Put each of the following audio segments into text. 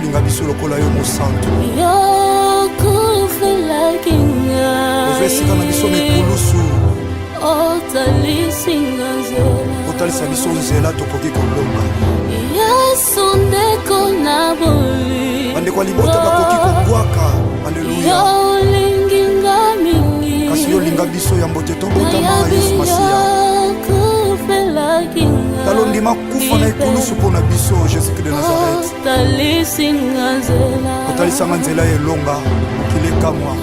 olinga biso lokola yo mosantu ozwesika na biso mikulusu otalisa biso nzela tokoki kolonga bandeko ya libota bakoki kobwaka aleluya kasi yo olinga biso ya mbote tobotama yesu masiya talondima kufa na ekulusu mpo na biso jésus-christ de nazareth otalisanga nzela elonga mokili ekamwa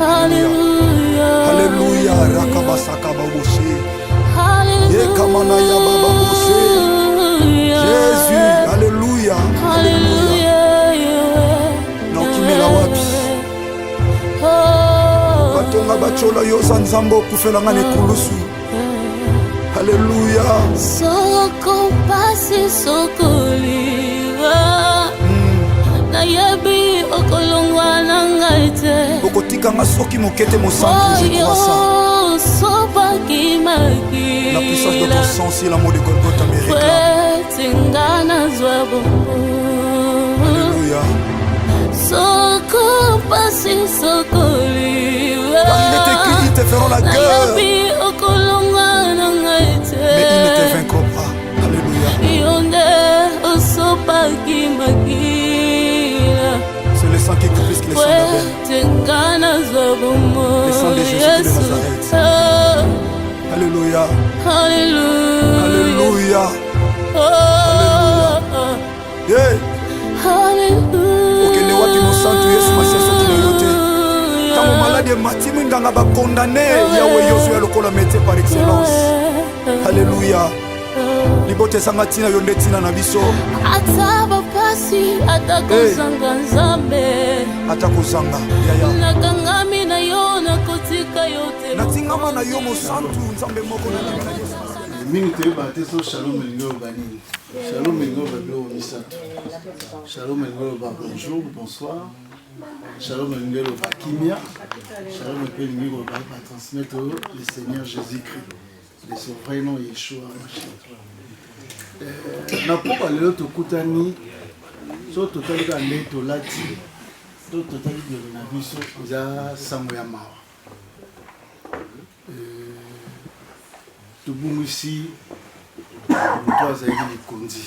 haleluya rakabasaka baboshe yekamana ya bababoshe jésus haleluya na okimela wapi batonga bacola yo za nzambe okufelanga na ekulusu haleluya soko pasi sokoliwa nayebi okolongwa na ngai te okotikanga soki moke te mosantu je crois ça la puissance de ton sang si l'amour de Golgotha me réclame alléluia soko pasi sokoliwa car il est écrit ils te feront la guerre mais ils ne te vaincront pas. Alléluia. C'est le sang qui est plus que le sang d'Abel. Le sang de Jésus de Nazareth. Alléluia. Alléluia. Alléluia. Yeah. Okende wapi mosantu Yesu masiaso kinoyote. Tango malade matimi nganga ba condamné Yahweh Yosu ya lokola métier par excellence. Alléluia. Libote sanga tina yonde tina na biso. Ataba pasi atakozanga nzambe. Atakozanga. Yaya. Nakangami na yo nakotika yote. Natingama na yo mosantu nzambe moko na ngana Yesu. Mingi te bateso shalom elingo banini. Shalom elingo bablo misato. Shalom elingo ba bonjour, bonsoir. Shalom elingo ba kimia. Shalom elingo ba transmettre le Seigneur Jésus-Christ. De son vrai nom Yeshua Mashiach. Na poba lelo tokutani so totali ka leto lati to totali de na biso za sango ya mawa. Tubungisi mtu azali likonzi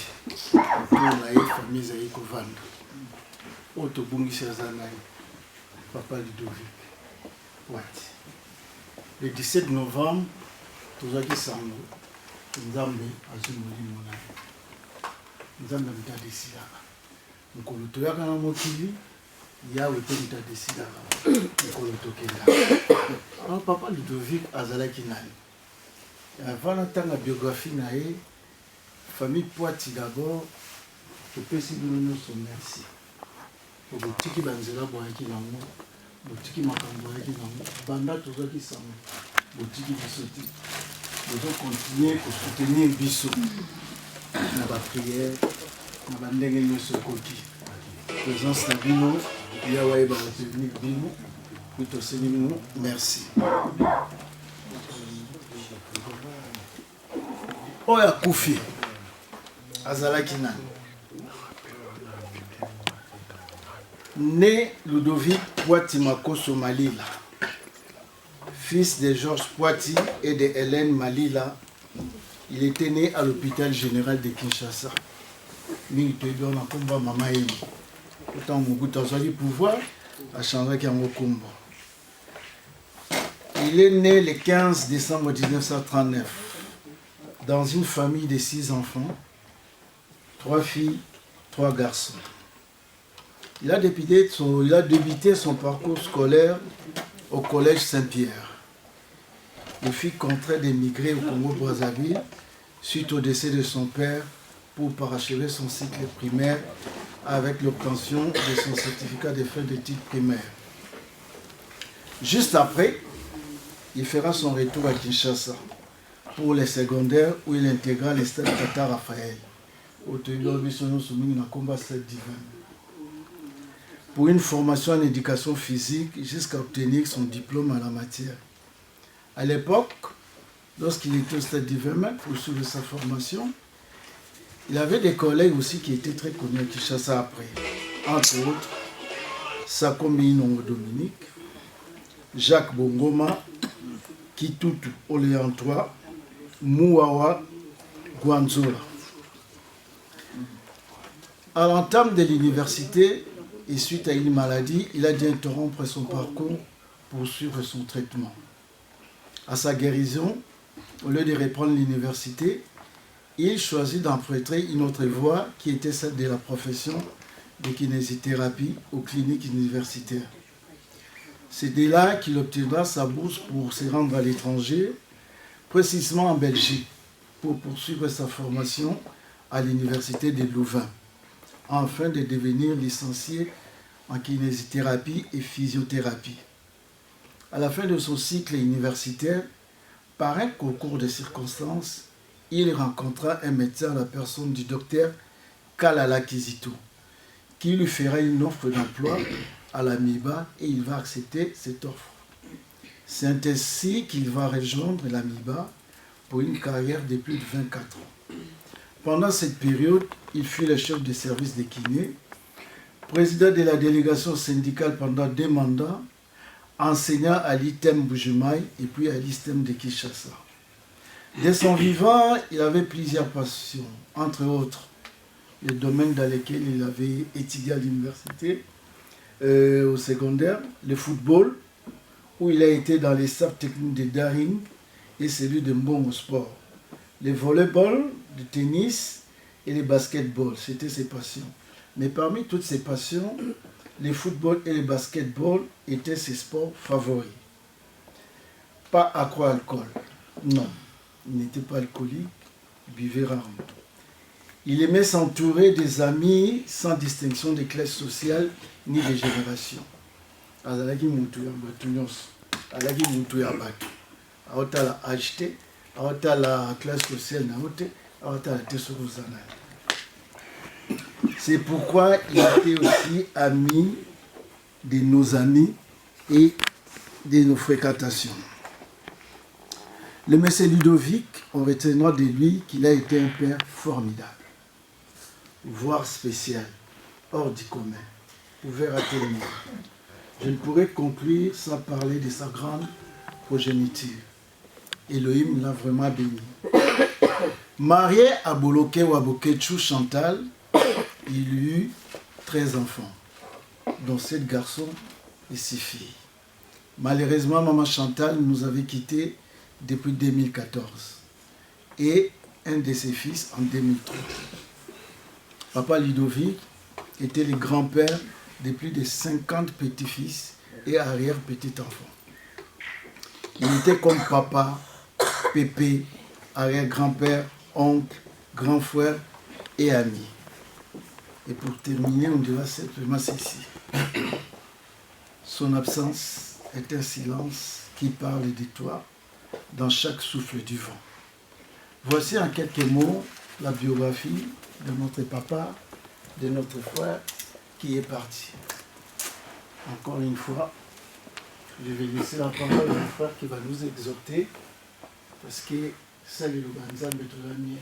to na ye famille za ikovanda. O tubungisi azanai Papa Ludovic. Wati. Le 17 novembre tozaki sango nzambe azumuli mona nzambe mutadesilaka mokolo toyaka na mokili yawe te mutadesilaka mokolo tokenda. Alors Papa Ludovic azalaki nani avant natanga biographie na ye famille Poiti d'abord topesi bino nyonso merci okotiki banzela boyaki nango botiki makambo boyaki nango banda tozaki sango botiki biso te nous allons continuer à soutenir Bissot dans la prière, dans la ndenge nyonso koki. Présence na bino, Yahweh va retenir bino, plutôt Seigneur, merci. Oya Koufi, azalaki nani. Né Ludovic Poiti Makoso Malila, fils de Georges Poiti et de Hélène Malila, il était né à l'hôpital général de Kinshasa. Il est né le 15 décembre 1939 dans une famille de 6 enfants, 3 filles, 3 garçons. Il a débuté son parcours scolaire au collège Saint-Pierre. Il fut contraint d'émigrer au Congo-Brazzaville suite au décès de son père pour parachever son cycle primaire avec l'obtention de son certificat de fin d'études primaires. Juste après, il fera son retour à Kinshasa pour les secondaires où il intégra les stades Tata Raphaël. Pour une formation en éducation physique jusqu'à obtenir son diplôme en la matière. À l'époque, lorsqu'il était au stade d'Iverman, pour suivre sa formation, il avait des collègues aussi qui étaient très connus à Kinshasa après. entre autres Sakombi Nongo Dominique, Jacques Bongoma, Kitutu Oléantois, Mouawa Guanzola. À l'entame de l'université et suite à une maladie, il a dû interrompre son parcours pour suivre son traitement. À sa guérison, au lieu de reprendre l'université, il choisit d'emprunter une autre voie qui était celle de la profession de kinésithérapie aux cliniques universitaires. C'est de là qu'il obtiendra sa bourse pour se rendre à l'étranger, précisément en Belgique, pour poursuivre sa formation à l'université de Louvain, afin de devenir licencié en kinésithérapie et physiothérapie. À la fin de son cycle universitaire, par un concours de circonstances, il rencontra un médecin à la personne du docteur Kalala Kizito, qui lui fera une offre d'emploi à la MIBA et il va accepter cette offre. C'est ainsi qu'il va rejoindre la MIBA pour une carrière de plus de 24 ans. Pendant cette période, il fut le chef de service de kiné, président de la délégation syndicale pendant 2 mandats, enseignant à l'ITEM Bujumaï et puis à l'ISTEM de Kinshasa. Dès son vivant, il avait plusieurs passions, entre autres les domaines dans lesquels il avait étudié à l'université, au secondaire, le football, où il a été dans les staffs techniques de Daring et celui de Mbongo Sport, le volleyball, le tennis et le basketball, c'était ses passions. Mais parmi toutes ses passions, le football et le basketball étaient ses sports favoris. Pas accro-alcool, non, il n'était pas alcoolique, il buvait rarement. Il aimait s'entourer des amis sans distinction de classe sociale ni de génération. Azalaki muntu ya batu nyonso, alaki muntu ya batu. Aotala acheté, aotala classe sociale na ote, aotala tesoko zana. C'est pourquoi il était aussi ami de nos amis et de nos fréquentations. Le monsieur Ludovic, on retiendra de lui qu'il a été un père formidable, voire spécial, hors du commun, ouvert à tout le monde. Je ne pourrais conclure sans parler de sa grande progéniture. Elohim l'a vraiment béni. Marié à Boloké Waboketchou Chantal, il eut 13 enfants, dont 7 garçons et 6 filles. Malheureusement, maman Chantal nous avait quittés depuis 2014 et un de ses fils en 2003. Papa Ludovic était le grand-père de plus de 50 petits-fils et arrière-petits-enfants. Il était comme papa, pépé, arrière-grand-père, oncle, grand frère et ami. Et pour terminer, on dira simplement ceci. Son absence est un silence qui parle de toi dans chaque souffle du vent. Voici en quelques mots la biographie de notre papa, de notre frère qui est parti. Encore une fois, je vais laisser la parole à mon frère qui va nous exhorter parce que ça le Nzambe tozami.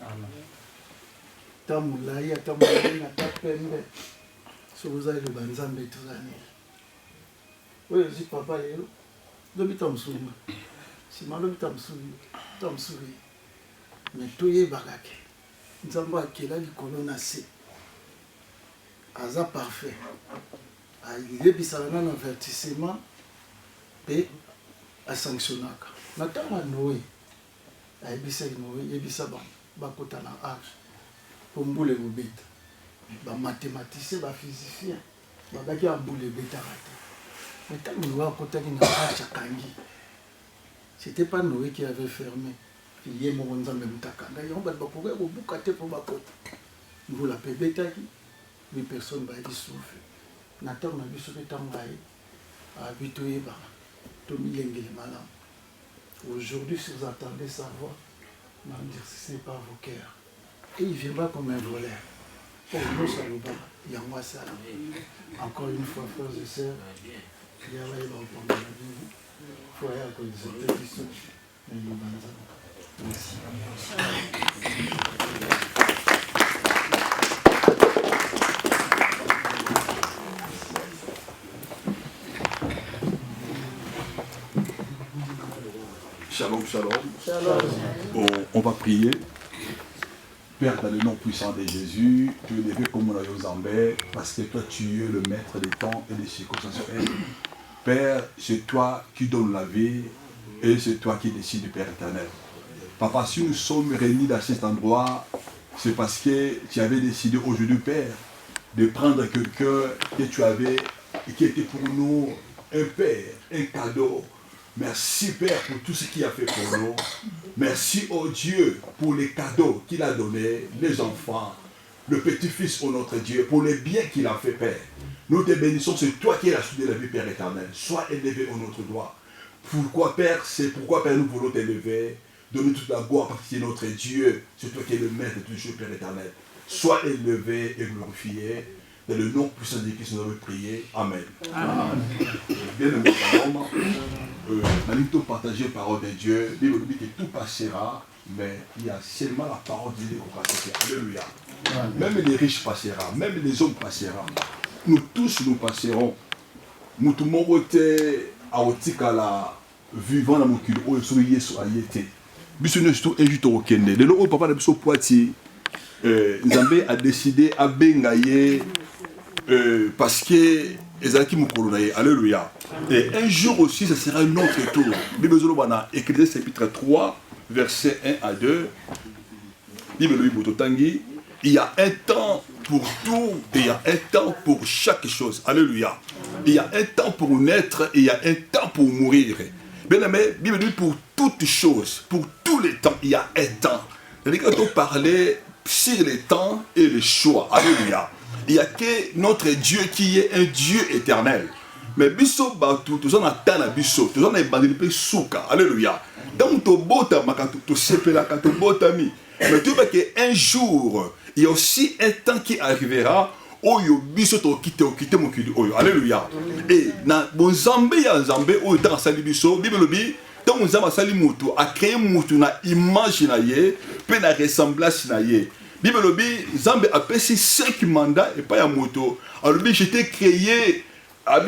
Amen. Tamulai atamulai na tapembe. Soza le Nzambe tozami. Oui, je dis papa lelo. Domi tamsuma. Si malo tamsuri. Mais toye bagake. Nzamba akela likolo na se. Aza parfait. Il est un avertissement et à sanctionner. Natama Noé, il y a bakota na arche pour mbule bobeta. Ba mathématicien, ba physicien, ba baki a boule beta raté. Mais tant que Noé kota na arche kangi. C'était pas Noé qui avait fermé. Il y a mon Nzambe mutakanga, il y a un bakoué au bukate pour bakota. Vous la beta qui, mais personne va y souffrir. Nathan na biso betangaye habitué ba to milengele malam. Aujourd'hui, si vous entendez sa voix, n'endurcissez pas vos cœurs. Et il viendra comme un voleur. Pour nous, ça nous bat. Il y a moi ça. Encore une fois, frères et sœurs, il y a là, il va reprendre la vie. Il faut aller à cause de cette pétition. Merci. Shalom, shalom. On va prier. Père, dans le nom puissant de Jésus, tu es élevé comme on a aux Zambé, parce que toi, tu es le maître des temps et des circonstances. Père, c'est toi qui donnes la vie et c'est toi qui décides, Père éternel. Papa, si nous sommes réunis dans cet endroit, c'est parce que tu avais décidé aujourd'hui, Père, de prendre quelqu'un que tu avais et qui était pour nous un Père, un cadeau. Merci Père pour tout ce qu'il a fait pour nous. Merci oh Dieu pour les cadeaux qu'il a donnés, les enfants, le petit-fils au notre Dieu, pour les biens qu'il a fait Père. Nous te bénissons, c'est toi qui as soudé la vie Père éternel. Sois élevé au notre droit. Pourquoi Père? C'est pourquoi Père nous voulons t'élever. Donne toute la gloire parce que c'est notre Dieu. C'est toi qui es le maître de tout Dieu Père éternel. Sois élevé et glorifié. Dans le nom puissant de Christ, nous avons prié. Amen. Amen. Bien aimé, nous partager la parole de Dieu. Bible dit que tout passera, mais il y a seulement la parole de Dieu qui passera. Alléluia. Même les riches passeront, même les hommes passeront. Nous tous nous passerons. Nous tout le monde était à Otikala, vivant dans mon cul, où il est à Yété. Biso nous sommes injuste au Kende. De l'eau, papa de Biso Poiti, Nzambé a décidé à Bengaye. Parce que Ezaki Mukolonaye, alléluia. Et un jour aussi, ce sera un autre tour. Bible Zolobana, Ecclésiaste chapitre 3, versets 1 à 2. Bible Bototangi, il y a un temps pour tout et il y a un temps pour chaque chose. Alléluia. Il y a un temps pour naître et il y a un temps pour mourir. Bien aimé, Bible dit pour toutes choses, pour tous les temps, il y a un temps. C'est-à-dire quand on parlait sur les temps et les choix. Alléluia. Il n'y a que notre Dieu qui est un Dieu éternel. Mais biso batu, tout ça n'a pas na biso, tout ça n'a pas de souka. Alléluia. Donc to bota makato to sepela kato botami. Mais tu vois qu'un jour, il y a aussi un temps qui arrivera où yo biso to quitter mon kili oyo. Alléluia. Et na bon Zambé ya Zambé où dans sali biso, Bible dit donc nous avons sali mutu a créé mutu na image na ye, pe na ressemblance na ye. Bible dit, Zambé a passé 5 mandats et pas un moto. Alors, j'étais créé,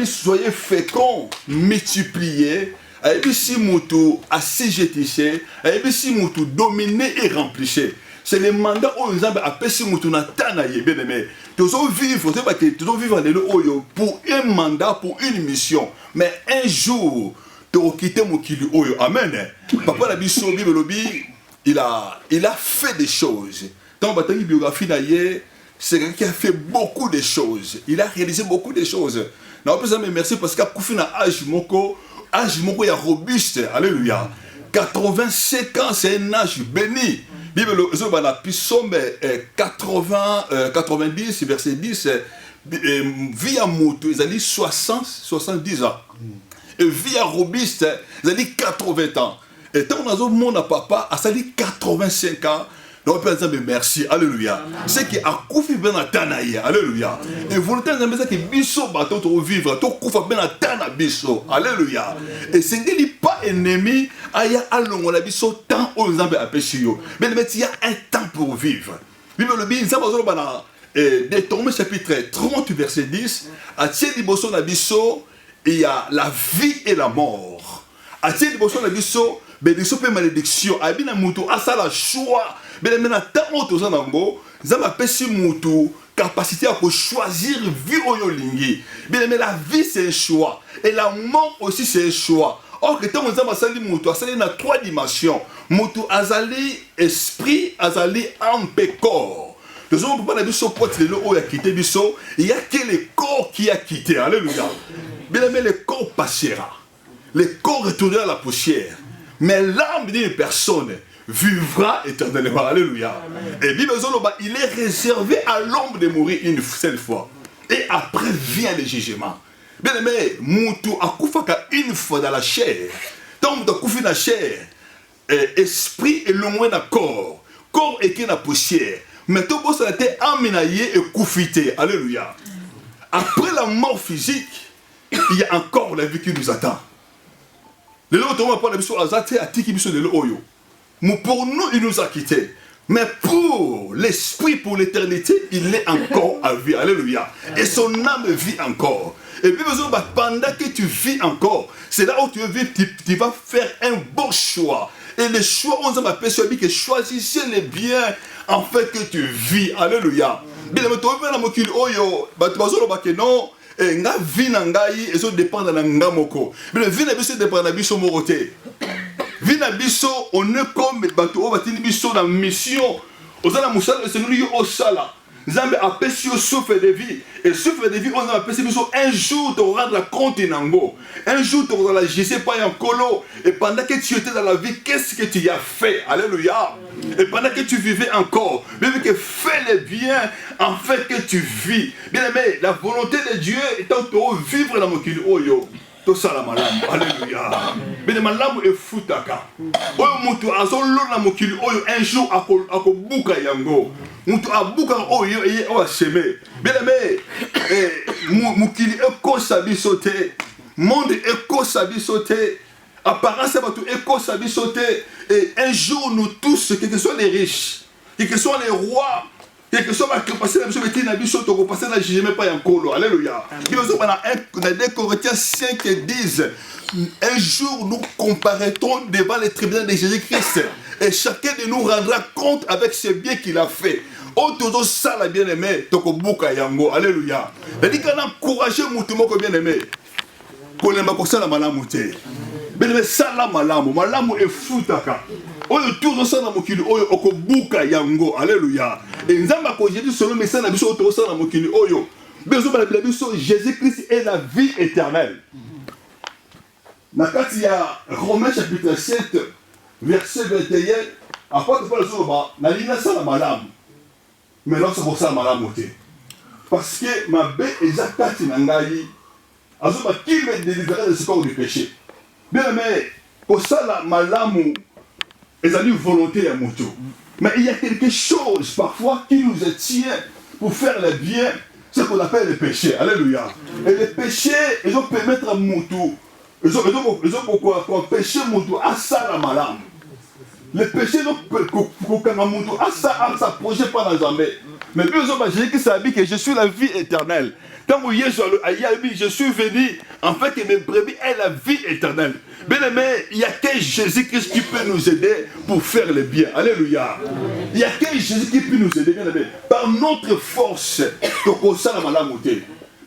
soyez féconds, multipliés, et si moto assujettissé, et si moto dominé et remplissé. C'est le mandat où Zambé a passé moto na tanaye, bien aimé. Toujours vivre pour un mandat, pour une mission. Mais un jour, tu vas quitter mon kili oyo. Amen. Papa la biso, Bible dit, il a fait des choses. Dans la biographie d'ailleurs, c'est quelqu'un qui a fait beaucoup de choses. Il a réalisé beaucoup de choses. Non, merci parce qu'il a couffé un âge moko est robuste. Alléluia. 85 ans, c'est un âge béni. Bible, Psaume 90, verset 10, vie à moto, ils ont dit 70 ans. Et vie à robuste, ils ont dit 80 ans. Et tant qu'on a un monde à papa, ça dit 85 ans. Donc, merci, alléluia. C'est qui a koufi ben atanaï, alléluia. Et volonté de dire que biso bateau to vivre, to koufa ben atana biso, alléluia. Et c'est qu'il n'est pas ennemi, aya alongo la biso tant aux zambé a péché yo. Mais il y a un temps pour vivre. Bible le bin zambazolo bana Détourné chapitre 30 verset 10, à tieni boso na biso, il y a la vie et la mort. À tieni boso na biso, bénédiction et malédiction. Abina mutu asa la choix. Mais maintenant, tant que tu as un peu capacité à choisir vie au lingi. Mais la vie c'est un choix. Et la mort aussi c'est un choix. Or que tant que tu as un mutu, ça a 3 dimensions. Mutu azali esprit, azali âme et corps. Les hommes ne peuvent pas dire que il y a que le corps qui a quitté. Alléluia. Bien mais le corps passera. Le corps retournera à la poussière. Mais l'âme d'une personne vivra éternellement. Alléluia. Et Bible il est réservé à l'homme de mourir une seule fois. Et après vient le jugement. Bien aimé, Moutou a koufaka une fois dans la chair. Tant que tu as koufé dans la chair, esprit est loin dans le corps. Corps est qui dans la poussière. Mais tout le monde a été aménagé et koufité. Alléluia. Après la mort physique, il y a encore la vie qui nous attend. Le lot de la mission a zate a tiki mission de l'oyo. Mais pour nous, il nous a quittés. Mais pour l'esprit, pour l'éternité, il est encore à vie. Alléluia. Et son âme vit encore. Et puis, pendant que tu vis encore, c'est là où tu vas faire un bon choix. Et les choix, on s'en appelle celui que choisissez les biens en fait que tu vis. Alléluia. Bien, mais tu vas dans mon kilo, non. Et nga vie na ngai et so dépend de nga moko. Mais vie na biso dépend de biso moroté. Vie na biso on est comme bato o batini biso na mission. Ozala musala c'est nous yo osala. Nzambe apesi yo souffle de vie et souffle de vie on a apesi biso un jour de rendre compte nango. Un jour de rendre la je sais pas en colo et pendant que tu étais dans la vie qu'est-ce que tu as fait? Alléluia. Et pendant que tu vivais encore, même que fais le bien en fait que tu vis. Bien aimé, la volonté de Dieu est de vivre dans mon kilo oyo. Tout ça la malamu. Alléluia. Bien malamu et futaka. Oyo mutu azolo na mon kilo oyo un jour ako buka yango. Mutu abuka oyo et o aseme. Bien aimé, mukili eko sabi sauter. Monde eko sabi sauter. Apparence à tout éco sabi sauter. Et un jour nous tous, quels que soient les riches, quels que soient les rois, quels que soient les capacité de passer la mission, de passer la jugement pas en colo. Alléluia. On a 2 Corinthiens 5 et 10. Un jour nous comparaîtrons devant les tribunaux de Jésus-Christ. Et chacun de nous rendra compte avec ce bien qu'il a fait. Oh, tout ça, la bien-aimé, toko buka yango. Alléluia. C'est-à-dire qu'on a encouragé mon bien-aimé. Pour les makosala malamute. Mais ça la malamu est futaka. Oyo tout ça na mokili oyo okobuka yango. Alléluia. Et nzamba ko Jésus selon message na biso to ça na mokili oyo. Bezo ba la biso Jésus-Christ est la vie éternelle. Na kati ya Romains chapitre 7 verset 21 après que parle sur na lina ça la malamu. Mais non c'est pour ça la malamu te. Parce que ma bé ezakati na ngai azoba qui me délivrer de ce corps du péché. Bien aimé, pour ça la malamu est une volonté à Moutou. Mais il y a quelque chose parfois qui nous tient pour faire le bien, c'est ce qu'on appelle le péché. Alléluia. Et le péché, ils ont permettre à Moutou, ils ont pourquoi péché Moutou à ça la malamu. Le péché, ils ont Moutou à ça projet pas dans jamais. Mais puis ils ont imaginé que ça dit que je suis la vie éternelle. Quand vous je suis venu, en fait, que mes brebis aient la vie éternelle. Bien aimé, il n'y a que Jésus-Christ qui peut nous aider pour faire le bien. Alléluia. Il n'y a que Jésus qui peut nous aider, bien aimé. Par notre force,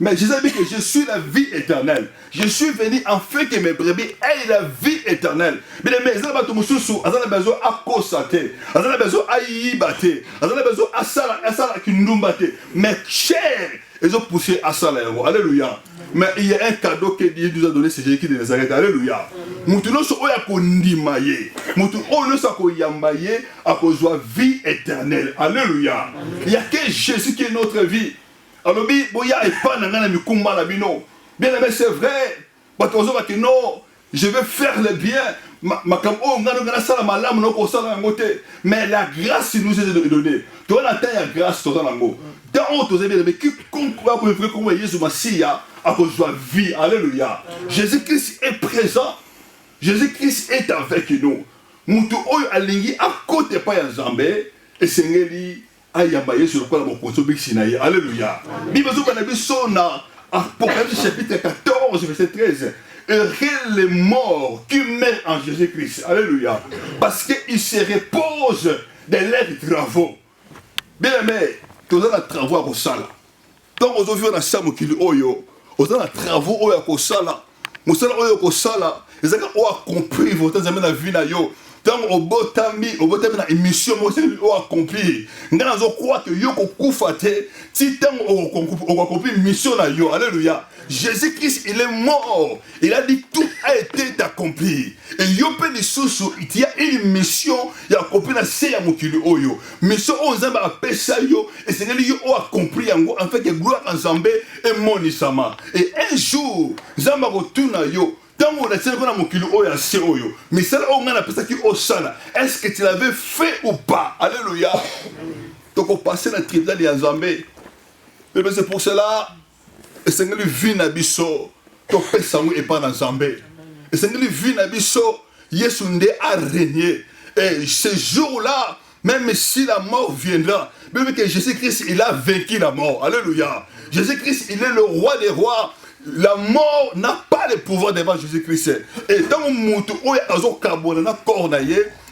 mais Jésus a dit que je suis la vie éternelle. Je suis venu afin que mes brebis aient la vie éternelle. Bien aimé, ils ont besoin à constater, ils ont besoin à y battre, ils ont besoin à ça qui nous battre. Mais cher, ils ont poussé à ça. Alléluia. Mais il y a un cadeau que Dieu nous a donné, c'est Jésus de Nazareth. Alléluia. Moutuno so oya kondimaye. Moutuno ono sa ko yambaye à cause de vie éternelle. Alléluia. Il y a que Jésus qui est notre vie. Alors bi boya et pas nangana mikumba la bino. Bien aimé, c'est vrai. Batozo ba que non, je vais faire le bien. Mais la grâce nous est donnée. Tu as la grâce, tu as la mot. Dans tu as mais qui comprend que Jésus Messie à cause de la vie. Alléluia. Jésus-Christ est présent. Jésus-Christ est avec nous. Moutou oyo alingi à côté pas ya Zambé et sengeli ayambaye sur le quoi mon konso bixinaye. Alléluia. Bible zo bana biso na Apocalypse chapitre 14 verset 13. Heureux les morts qui meurent en Jésus-Christ. Alléluia. Parce qu'ils se reposent de leurs travaux. Bien aimé, tu as des travaux à Kosala. Tant que vous avez des travaux, vous avez des travaux à Kosala. Vous avez des Kosala. Vous avez accompli votre vie. Tant que vous avez une émission, vous avez accompli. Vous croire que vous avez accompli. Si vous avez accompli une mission, alléluia. Jésus-Christ, il est mort. Il a dit tout a été accompli. Et il y a une mission, il y a accompli la série à Mokili Oyo. Mission on a appelé et c'est lui qui a accompli en fait que gloire en Zambé et Monisama. Et un jour, Zamba retourne à yo. Tant qu'on a dit qu'on a Mokili Oyo à Séoyo. Mais ça, on a appelé ça qui au sana. Est-ce que tu l'avais fait ou pas? Alléluia. Donc on passait dans le tribunal de Zambé. Mais c'est pour cela. Et c'est que le vie n'abisso, ton père s'en est pas dans Zambé. Et c'est que le vie n'abisso, Yesunde a régné. Et ce jour-là, Même si la mort viendra, même que Jésus-Christ, il a vaincu la mort. Alléluia. Jésus-Christ, il est le roi des rois. La mort n'a pas le pouvoir devant Jésus-Christ. Et dans le monde où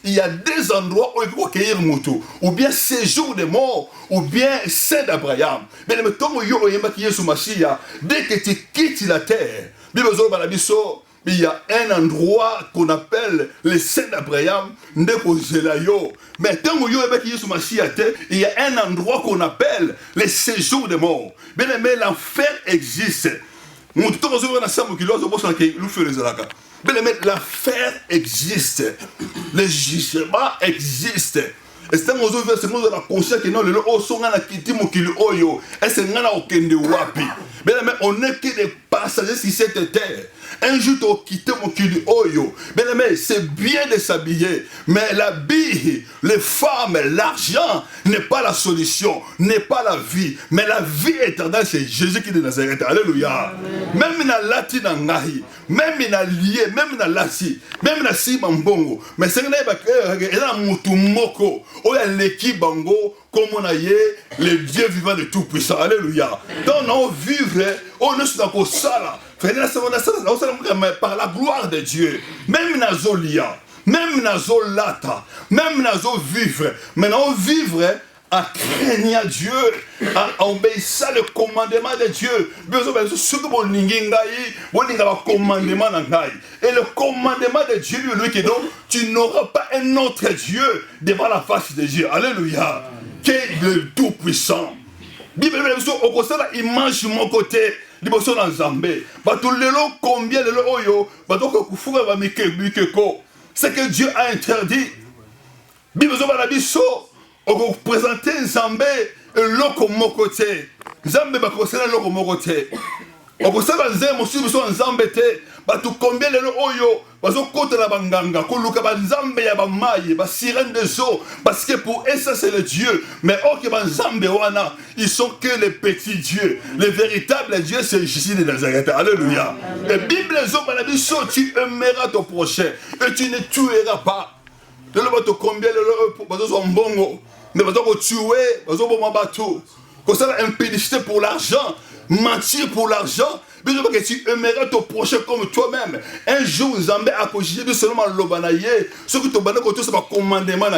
il y a des endroits où il faut accueillir Moutou, ou bien séjour des morts, ou bien sein d'Abraham. Mais le temps où dès que tu quittes la terre, il y a un endroit qu'on appelle le sein d'Abraham, mais tant il y a un endroit qu'on appelle le séjour des morts. Mais l'enfer existe. L'affaire existe, le jugement existe. Et c'est dans la conscience que non, le son a quitté mon kilo oyo, et c'est n'a aucun de wapi. Mais on n'est que des passagers sur cette terre. Un jour, tu as quitté mon kilo oyo. Mais c'est bien de s'habiller, mais l'habit, les femmes, l'argent n'est pas la solution, n'est pas la vie. Mais la vie éternelle, c'est Jésus qui est de Nazareth. Alléluia. Même dans la latine, même dans la lié, même dans la si, même dans la si mambongo. Mais c'est un moutou moko. Oh, il y a l'équipe bango, comme on a eu le Dieu vivant de tout puissant. Alléluia. Donc, on vivre, on est sur la sala. Par la gloire de Dieu, même dans lia, même dans lata, même dans vivre, maintenant vivre à craindre Dieu, à obéir le commandement de Dieu. Et le commandement de Dieu, lui qui dit, tu n'auras pas un autre Dieu devant la face de Dieu. Alléluia. Qui est le Tout-Puissant. Bible, au conseil, il mange mon côté. Liboso na Nzambe, bato lelo combien lelo oyo, bato ko kufuga ba mikeko. C'est que Dieu a interdit. Biboso ba biso, on ko présenter Nzambe loko mokote. Nzambe ba ko sala loko mokote. On ko sala Nzambe mosu biso Nzambe te, bato combien lelo oyo, bazo kota la banganga, ko luka ba Nzambe ya ba mayi, ba sirène des eaux, parce que pour eux ça c'est le Dieu. Mais ok ba Nzambe wana, ils sont que les petits dieux. Le véritable Dieu c'est Jésus de Nazareth. Alléluia. Et Bible dit tu aimeras ton prochain et tu ne tueras pas. Le bato combien le bato sont bongo, mais bato ko tuer, bato bon bateau. Comme ça impédicité pour l'argent, mentir pour l'argent. Mais que tu aimeras ton prochain comme toi-même. Un jour, Nzambe a cogité seulement l'obanaye. Ce que tu as côté, c'est pas commandement.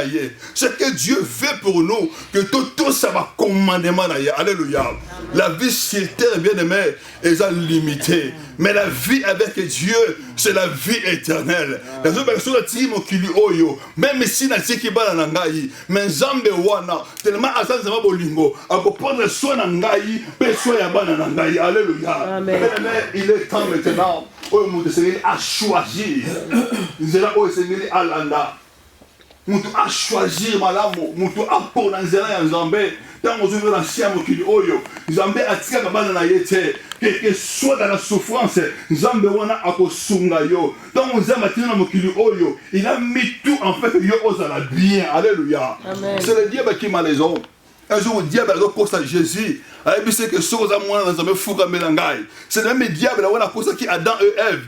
Ce que Dieu veut pour nous, que tout ça va commandement. Alléluia. La vie sur terre, bien aimé, est limitée. Mais la vie avec Dieu, c'est la vie éternelle. La personne qui même si na tiki bana nangai, mais Nzambe wana, tellement azanzama bolingo, a prendre soin nangai, pe soin ya bana nangai. Alléluia. Amen. Il est temps maintenant, où nous devons à choisir. Nous allons essayer à l'anda. Nous devons choisir malamu, nous devons apprendre à Nzambe. Dans nos œuvres anciennes, Nzambe a tiré la balle na yete. Que soit dans la souffrance, Nzambe wana akosunga yo. Donc Nzambe a tiré na mokili oyo. Il a mis tout en fait que yo osala bien. Alléluia. C'est le diable qui m'a raison. Un jour, le diable a dit à Jésus, c'est le même diable qui a Adam et Ève.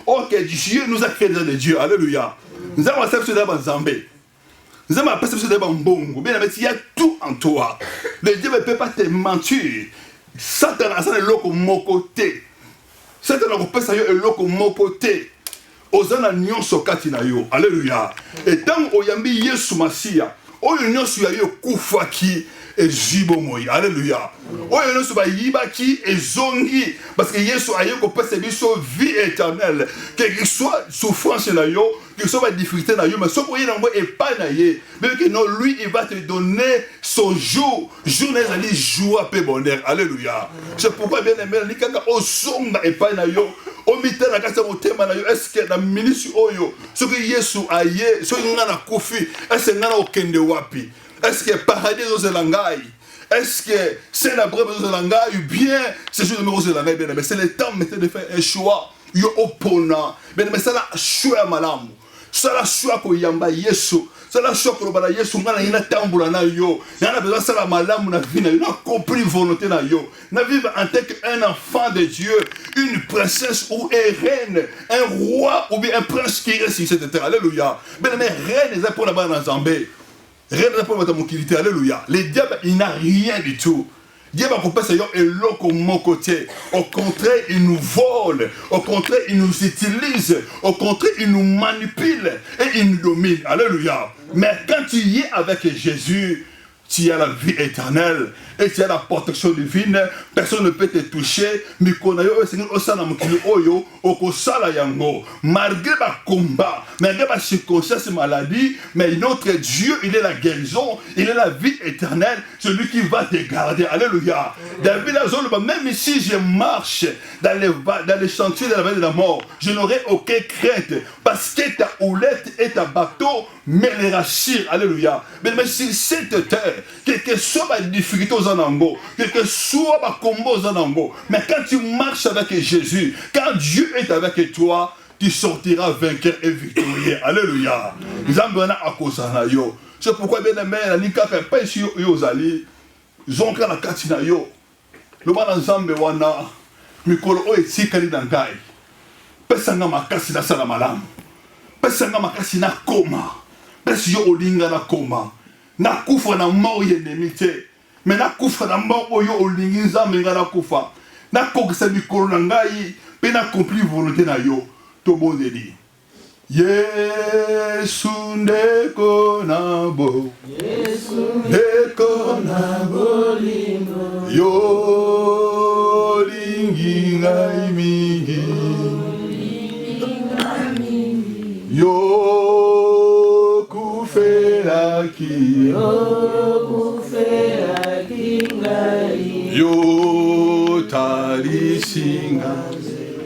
Ok, Dieu nous a créé des dieux. Alléluia. Nous avons accepté de Nzambe. Nous avons accepté de Mbongo. Il y a tout en toi. Le diable ne peut pas te mentir. Satan a le loco mokote. Satan a le loco mokote. Ozana nyonso kati na yo. Alléluia. Et tant oyambi Yesu Masia. Oyo nyonso ya yo kufaki ezibomoi. Alléluia. Oyo nyonso ba yibaki ezongi parce que Yesu ayo ko pesa biso vie éternelle. Que soit souffrance na yo, que soit ba difficulté na yo, mais soko yena ngo epa na ye. Mais que non, lui il va te donner son jour, journée ali joie pe bonheur. Alléluia. C'est pourquoi bien aimé ni kaka osonga epa na yo. Omite na kasa motema na yo, est-ce que na ministre oyo ce que Yesu aye, so ngana kufi, est-ce ngana okende wapi? Est-ce que paradis aux langai? Est-ce que c'est la brève aux langai ou bien c'est juste numéro aux langai? Mais c'est le temps maintenant de faire un choix. Yo opona. Mais c'est la choix malamu. C'est la choix ko yamba Yesu. C'est la choc le bala Yesu ngana ina tamboula na yo. N'a besoin ça la malamu na vie na yo. N'a compris volonté na yo. N'a vivre en tant qu'un enfant de Dieu, une princesse ou un reine, un roi ou bien un prince qui reste sur cette terre. Alléluia. Mais reine est pour la bas dans Zambé. Reine est pour la tranquillité. Alléluia. Le diable il n'a rien du tout. Dieu va couper ça et l'autre au mon côté. Au contraire, il nous vole. Au contraire, il nous utilise. Au contraire, il nous manipule et il nous domine. Alléluia. Mais quand tu y es avec Jésus, tu as la vie éternelle et tu as la protection divine. Personne ne peut te toucher. Malgré ma combat, malgré ma circonstance maladie, mais notre Dieu, il est la guérison, il est la vie éternelle, celui qui va te garder. Alléluia. David a dit, même si je marche dans les sentiers de la vallée de la mort, je n'aurai aucune crainte parce que ta houlette et ta bateau me les rassurent. Alléluia. Mais sur cette terre, quelle que soit ma difficulté aux anangos, quel que soit ma combat aux anangos, mais quand tu marches avec Jésus, quand Dieu est avec toi, tu sortiras vainqueur et victorieux. Alléluia. C'est pourquoi bien aimé, la nika fait pas ici aux alliés, zonka la katina yo, le bana nzambe wana, mikolo o etikali na ngai, pesanga makasi na sala malamu, pesanga makasi na koma, pesi yo olinga na koma, na kufa na mort ennemi te, mais na kufa na mort oyo olingi nzambe nga na kufa, na kokisa mikolo na ngai, pe na accompli volonté na yo, to bondeli. Yesu ndeko na bo, ndeko na bolingo, yo lingi ngai mingi, yo kufelaki ngai, yo talisinga,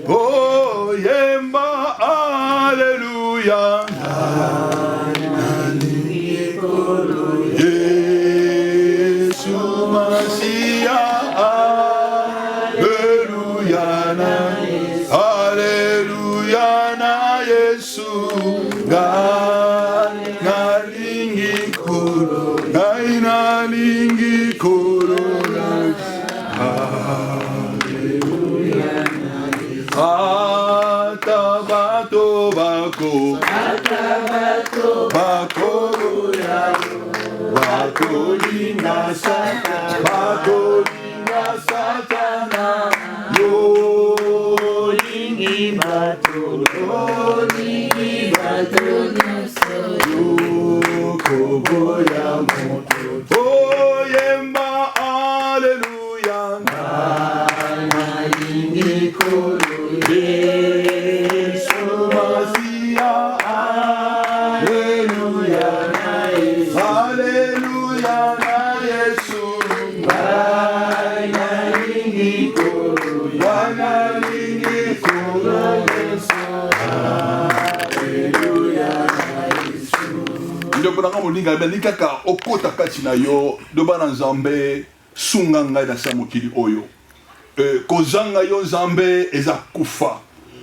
oh yemba Alléluia. Yesu Masia, Alléluia, Alléluia na Yesu, nalingi koro, nalingi koro, Alléluia na Yesu. Atabato bako, bako linga satana, yo lingi bato, yo koboya moto, oh yemba Alléluia, nalingi koro. Molinga ben nikaka okota kati na yo do bana nzambe sunga ngai na samokili oyo kozanga yo nzambe eza kufa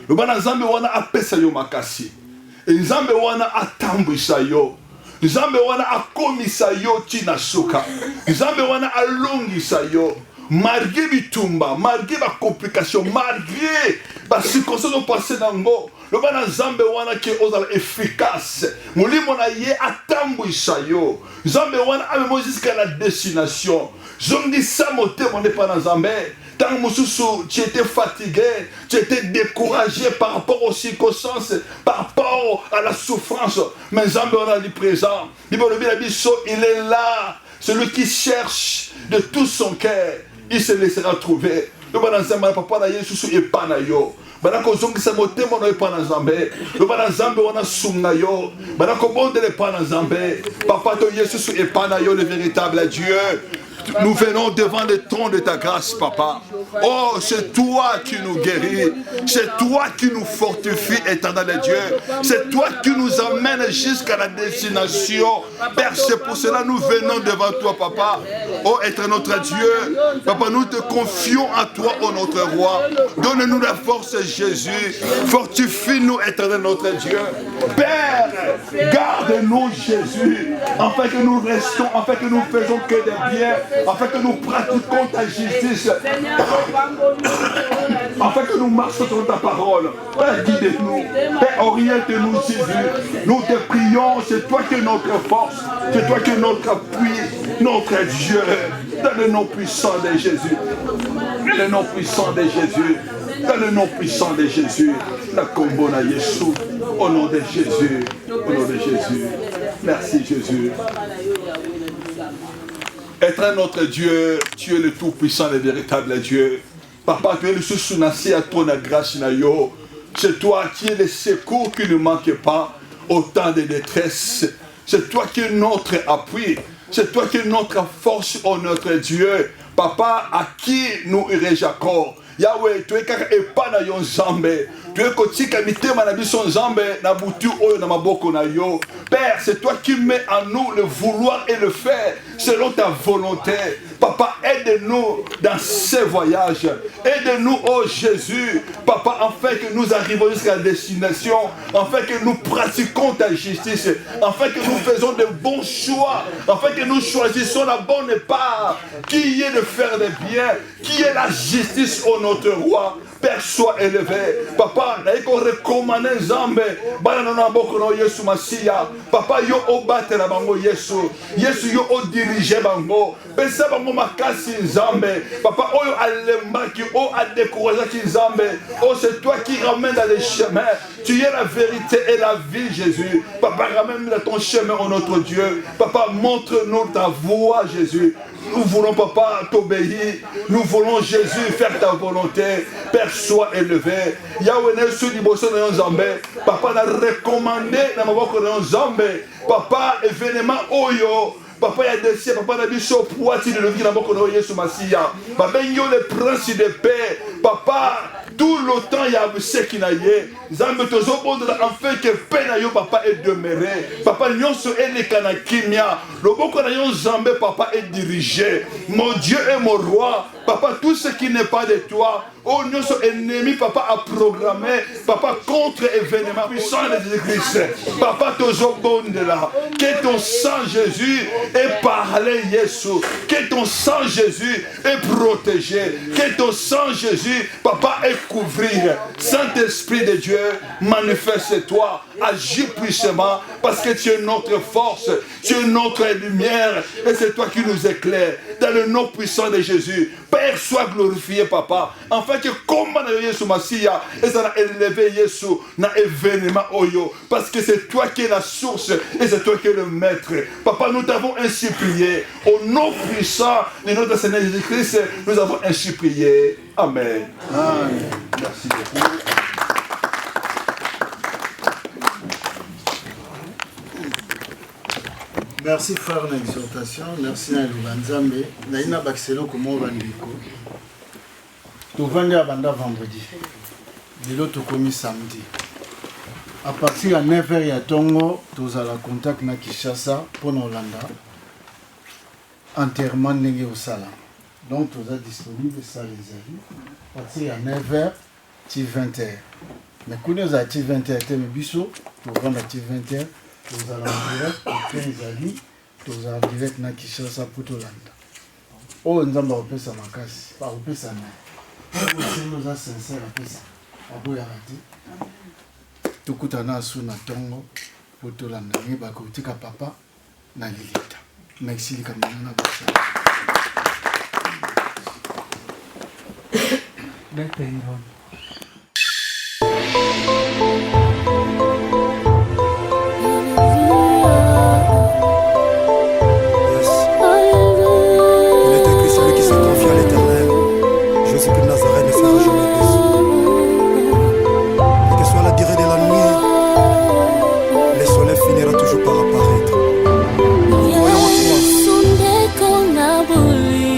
do bana nzambe wana apesa yo makasi nzambe wana atambwisa yo nzambe wana akomisa yo tina suka nzambe wana alongisa yo malgré bitumba malgré ba complication malgré ba circonstances passées nango le bana nzambe wana ki ozala efficace molimo na ye atambwisa yo nzambe wana amemo jusqu'à la destination zongisa motema ne pa na nzambe tant mosusu tu étais fatigué tu étais découragé par rapport aux circonstances par rapport à la souffrance mais nzambe wana ali présent bible la biso il est là celui qui cherche de tout son cœur il se laissera trouver le bana nzambe papa na yesu e pa na yo banako zongisa motema no epa na nzambe lo bana nzambe wana sunga yo banako bondele epa na nzambe papa to yesu epa na yo le véritable Dieu nous venons devant le trône de ta grâce, Papa. Oh, c'est toi qui nous guéris. C'est toi qui nous fortifie, éternel Dieu. C'est toi qui nous amène jusqu'à la destination. Père, c'est pour cela que nous venons devant toi, Papa. Oh, être notre Dieu. Papa, nous te confions à toi, oh notre roi. Donne-nous la force, Jésus. Fortifie-nous, éternel notre Dieu. Père, garde-nous, Jésus, afin que nous restons, afin que nous faisons que des biens, afin que nous pratiquons ta justice, afin que nous marchions sur ta parole. Père, guide-nous. Père, oriente-nous, Jésus. Nous te prions, c'est toi qui es notre force, c'est toi qui es notre appui, notre Dieu. Dans le nom puissant de Jésus. Dans le nom puissant de Jésus. Dans le nom puissant de Jésus. La combona Yeshua. Au nom de Jésus. Au nom de Jésus. Merci Jésus. Être notre Dieu, tu es le tout-puissant, le véritable Dieu. Papa, tu es le sous-nassi à ton grâce. C'est toi qui es le secours qui ne manque pas au temps de détresse. C'est toi qui es notre appui. C'est toi qui es notre force, oh notre Dieu. Papa, à qui nous irai-je encore? Yahweh, tu es kaka epana yo nzambe. Tu es kotika mitema na biso nzambe na butu oyo na maboko na yo. Père, c'est toi qui mets en nous le vouloir et le faire selon ta volonté. Papa, aide-nous dans ces voyages. Aide-nous, oh Jésus. Papa, afin que nous arrivions jusqu'à la destination. Afin que nous pratiquions ta justice. Afin que nous faisons de bons choix. Afin que nous choisissons la bonne part. Qui est de faire des biens. Qui est la justice, oh notre roi. Père, sois élevé. Papa, naiko recommande Nzambe. Bana na boko no Yesu Masiya. Papa, yo obate la bango Yesu. Yesu yo o dirige bango. Pesa bango makasi Nzambe. Papa, oyo alemba ki o a découragé ki Nzambe. Oh, c'est toi qui ramène dans les chemins. Tu es la vérité et la vie, Jésus. Papa, ramène dans ton chemin, oh notre Dieu. Papa, montre-nous ta voie, Jésus. Nous voulons, Papa, t'obéir. Nous voulons, Jésus, faire ta volonté. Père, sois élevé. Yahweh, Papa, n'a recommandé dans ma voix de Nzambe. Papa, événement, oyo. Papa, il y a des cieux, papa, il y a des choses pour attirer le vie dans ma voix de Yesu Masiya. Papa, il y a le prince de paix. Papa, tout le temps, il y a ce qui n'a pas. Zambe tozo bondra afin que paix na yo papa est demeuré. Papa nyonso elekana kimia. Le boko na yo Zambe papa est dirigé. Mon Dieu et mon roi. Papa, tout ce qui n'est pas de toi, oh nyonso ennemi papa a programmé. Papa contre événement puissant de Jésus-Christ. Papa tozo bondra. Que ton sang Jésus est parlé Jésus. Que ton sang Jésus est protégé. Que ton sang Jésus papa est couvrir. Saint-Esprit de Dieu, manifeste-toi, agis puissamment, parce que tu es notre force, tu es notre lumière, et c'est toi qui nous éclaires. Dans le nom puissant de Jésus, Père, sois glorifié, Papa, afin que comme Yesu Masiya, et ça a élevé Yesu dans l'événement Oyo, parce que c'est toi qui es la source, et c'est toi qui es le maître. Papa, nous t'avons ainsi prié, au nom puissant de notre Seigneur Jésus-Christ, nous avons ainsi prié. Amen. Amen. Merci beaucoup. Merci frère na exhortation, merci na Lubanzambe. Na ina bakiselo komo bandiko. Tovandi abanda vendredi. Dilo tokomi samedi. À partir à 9h ya tongo, tozala contact na Kinshasa pour Hollanda. Enterrement ndenge osala. Donc toza disponible ça les amis. À partir à 9h ti 20h. Mais kuni za ti 20h te biso, tovanda ti 20h. Nous allons en direct pour 15 amis, nous allons en direct na Kinshasa pour Hollanda. Oh, nous allons faire ça makasi, pas faire ça mais. Nous sommes sincères à ça. Abo ya raté. Tout kutana sous na tongo pour Hollanda. Ni ba ko tika papa na lilita. Merci les camarades na basa. Yesu ndeko na buli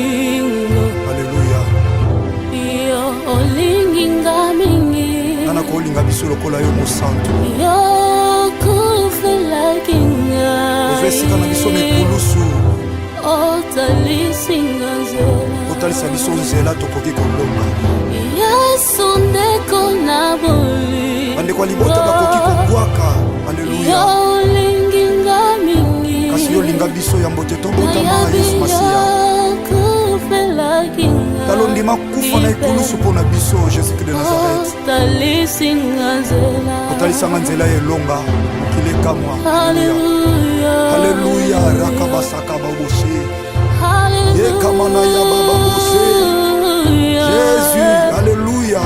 olinga biso lokola yo mosantu ozwa esika na biso mekulusu otalisa biso nzela tokoki kolonga bandeko ya libota bakoki kobwaka aleluya kasi yo olinga biso ya mbote tobotama yesu masiya talo ndima kufa na ekulusu mpo na biso jésus-christ de nazareth otalisanga nzela ya elonga mokili ekamwa aleluya rakabasaka baboshe yekamana ya bababoshe jésus aleluya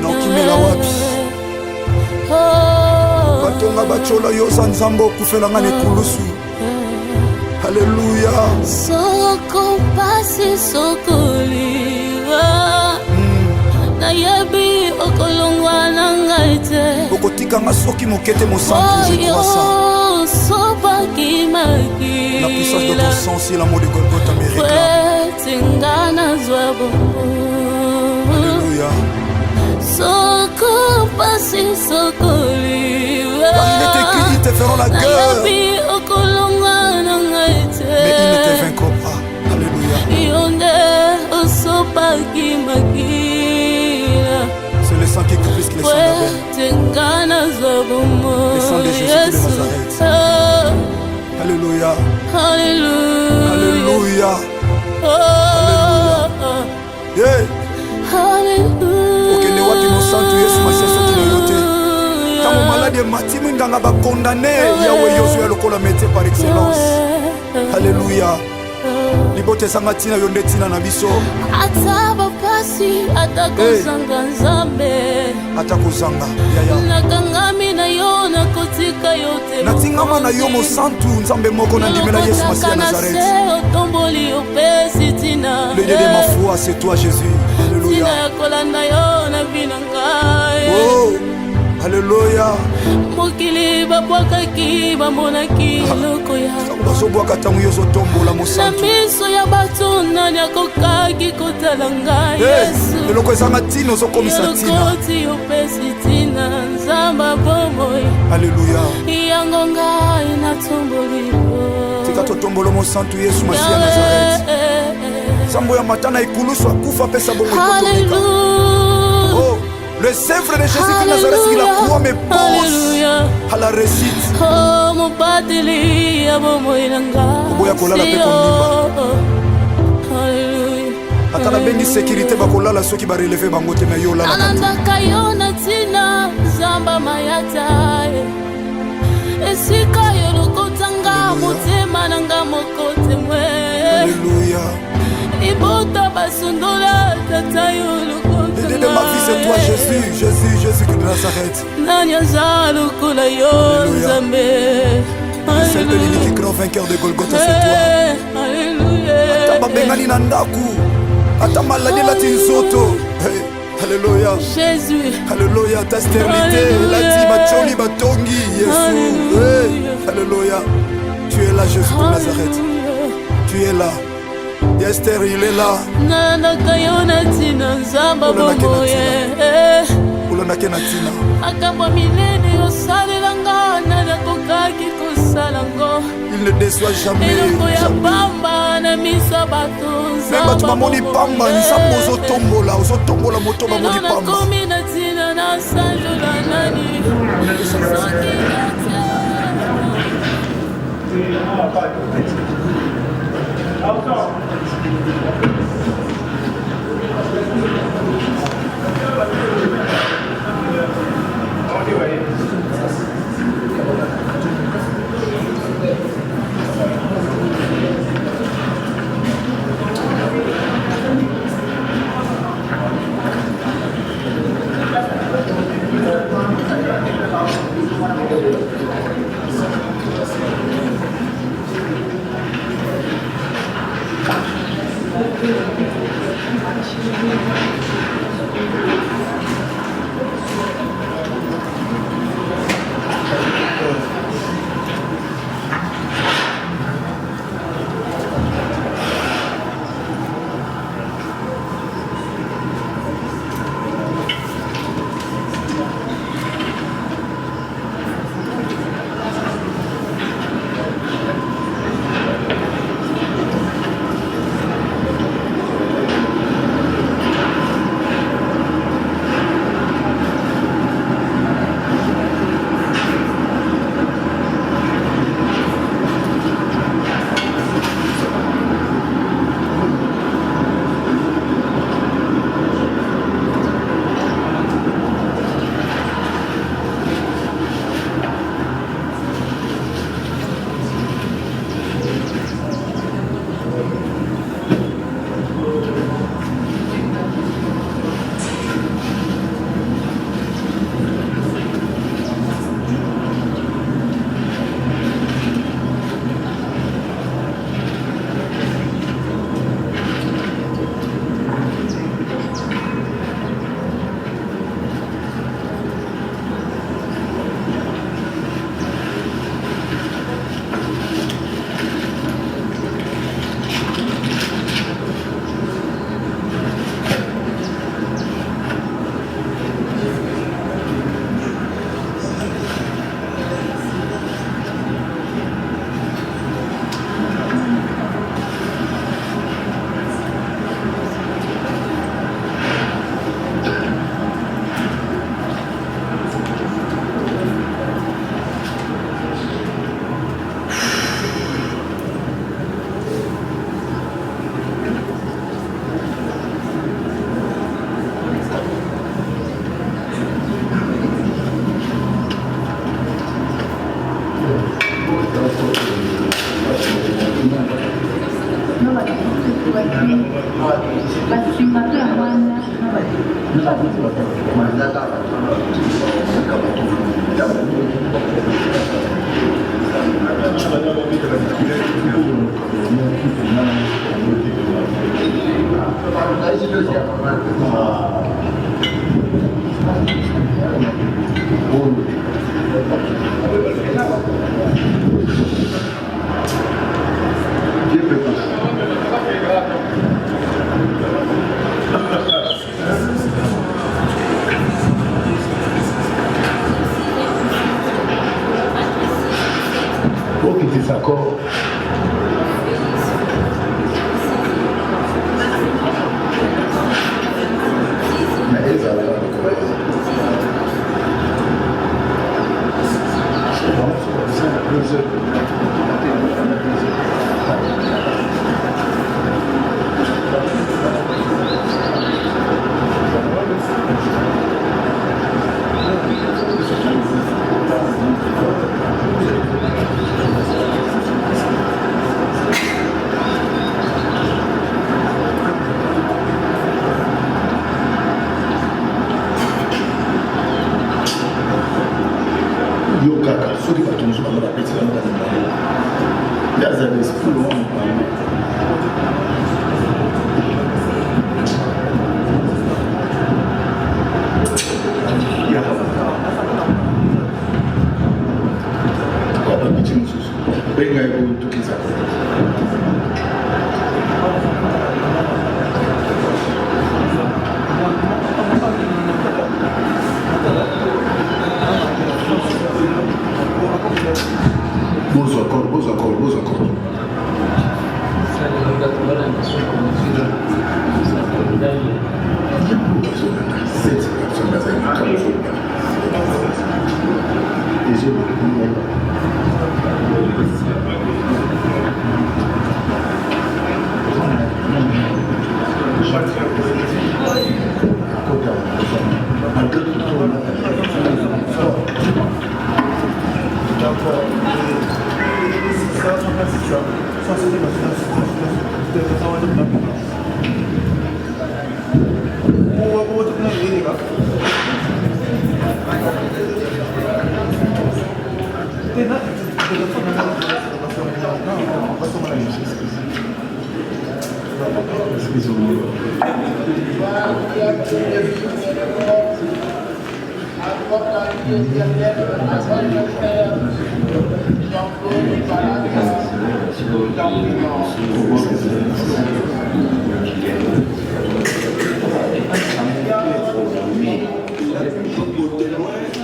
na okimela wapi batonga bacola yo za nzambe okufelanga na ekulusu Alléluia. Soko pasi sokoliwa nayebi okolongwa na ngaite okotikanga soki mokete mosantu je crois ça la puissance de ton sang si l'amour de Golgotha me réclame. Alléluia. Soko pasi sokoliwa il est écrit ils te feront la guerre mais ils ne te vaincront pas. Alléluia. C'est le sang qui coule plus que le sang d'Abel. Le sang de Jésus de Nazareth. Alléluia. Alléluia. Alléluia. Yeah. Okende wapi mosantu Yesu masiya soki na yo te ntango maladi emati mwinganga bakondane yawe yozwa lokola métier par excellence. Alléluia. Libote sanga tina yo nde tina na biso ataba pasi atakozanga nzambe atakozanga yaya nakangami na yo nakotika yo te natingama na yo mosantu nzambe moko na ndimela Yesu masiya Nazareth otomboli opesi tina le Dieu de ma foi c'est toi Jésus. Alléluia. tina yakolanda yo na bina ngai oh Alléluia. mokili babwakaki bamonaki eloko ya bazobwaka ntango yo ozotombola na mosantu miso ya bato nani akokaki kotala ngai yesu eloko ezanga ntina ozokomisa ntina elokoti opesi ntina nzamba bomoi Alléluia. yango ngai natomboli tika totombola mosantu Yesu masiya Nazareth nzambo ya matana ekulusu akufa apesa bomoi kotomeka oh le sèvre de Jésus de Nazareth qui la croix me pose à la réussite. Oboya kolala pe kondimba. Ata na bengi sécurité bakolala soki ba relever bango te na yo lala. Anandaka yo na tina zamba mayata. Esika yo lokotanga motema nanga mokote mwe. Alléluia. Ibota basundola tata yo lokotanga. De ma vie c'est toi Jésus, Jésus, Jésus de Nazareth. Le seul de l'unique qui grand vainqueur de Golgotha c'est toi. Alléluia. Ata babengani na ndaku, ata maladi lati nzoto. Alléluia. Jésus. Alléluia, ta stérilité, lati bacholi batongi Yesu. Alléluia. Tu es là Jésus de Nazareth. Tu es là. Esther, il est là. Ulanake na tina. Il ne déçoit jamais. Même tu m'as moni pamba, nzambo ozotombola, ozotombola moto ba moni pamba.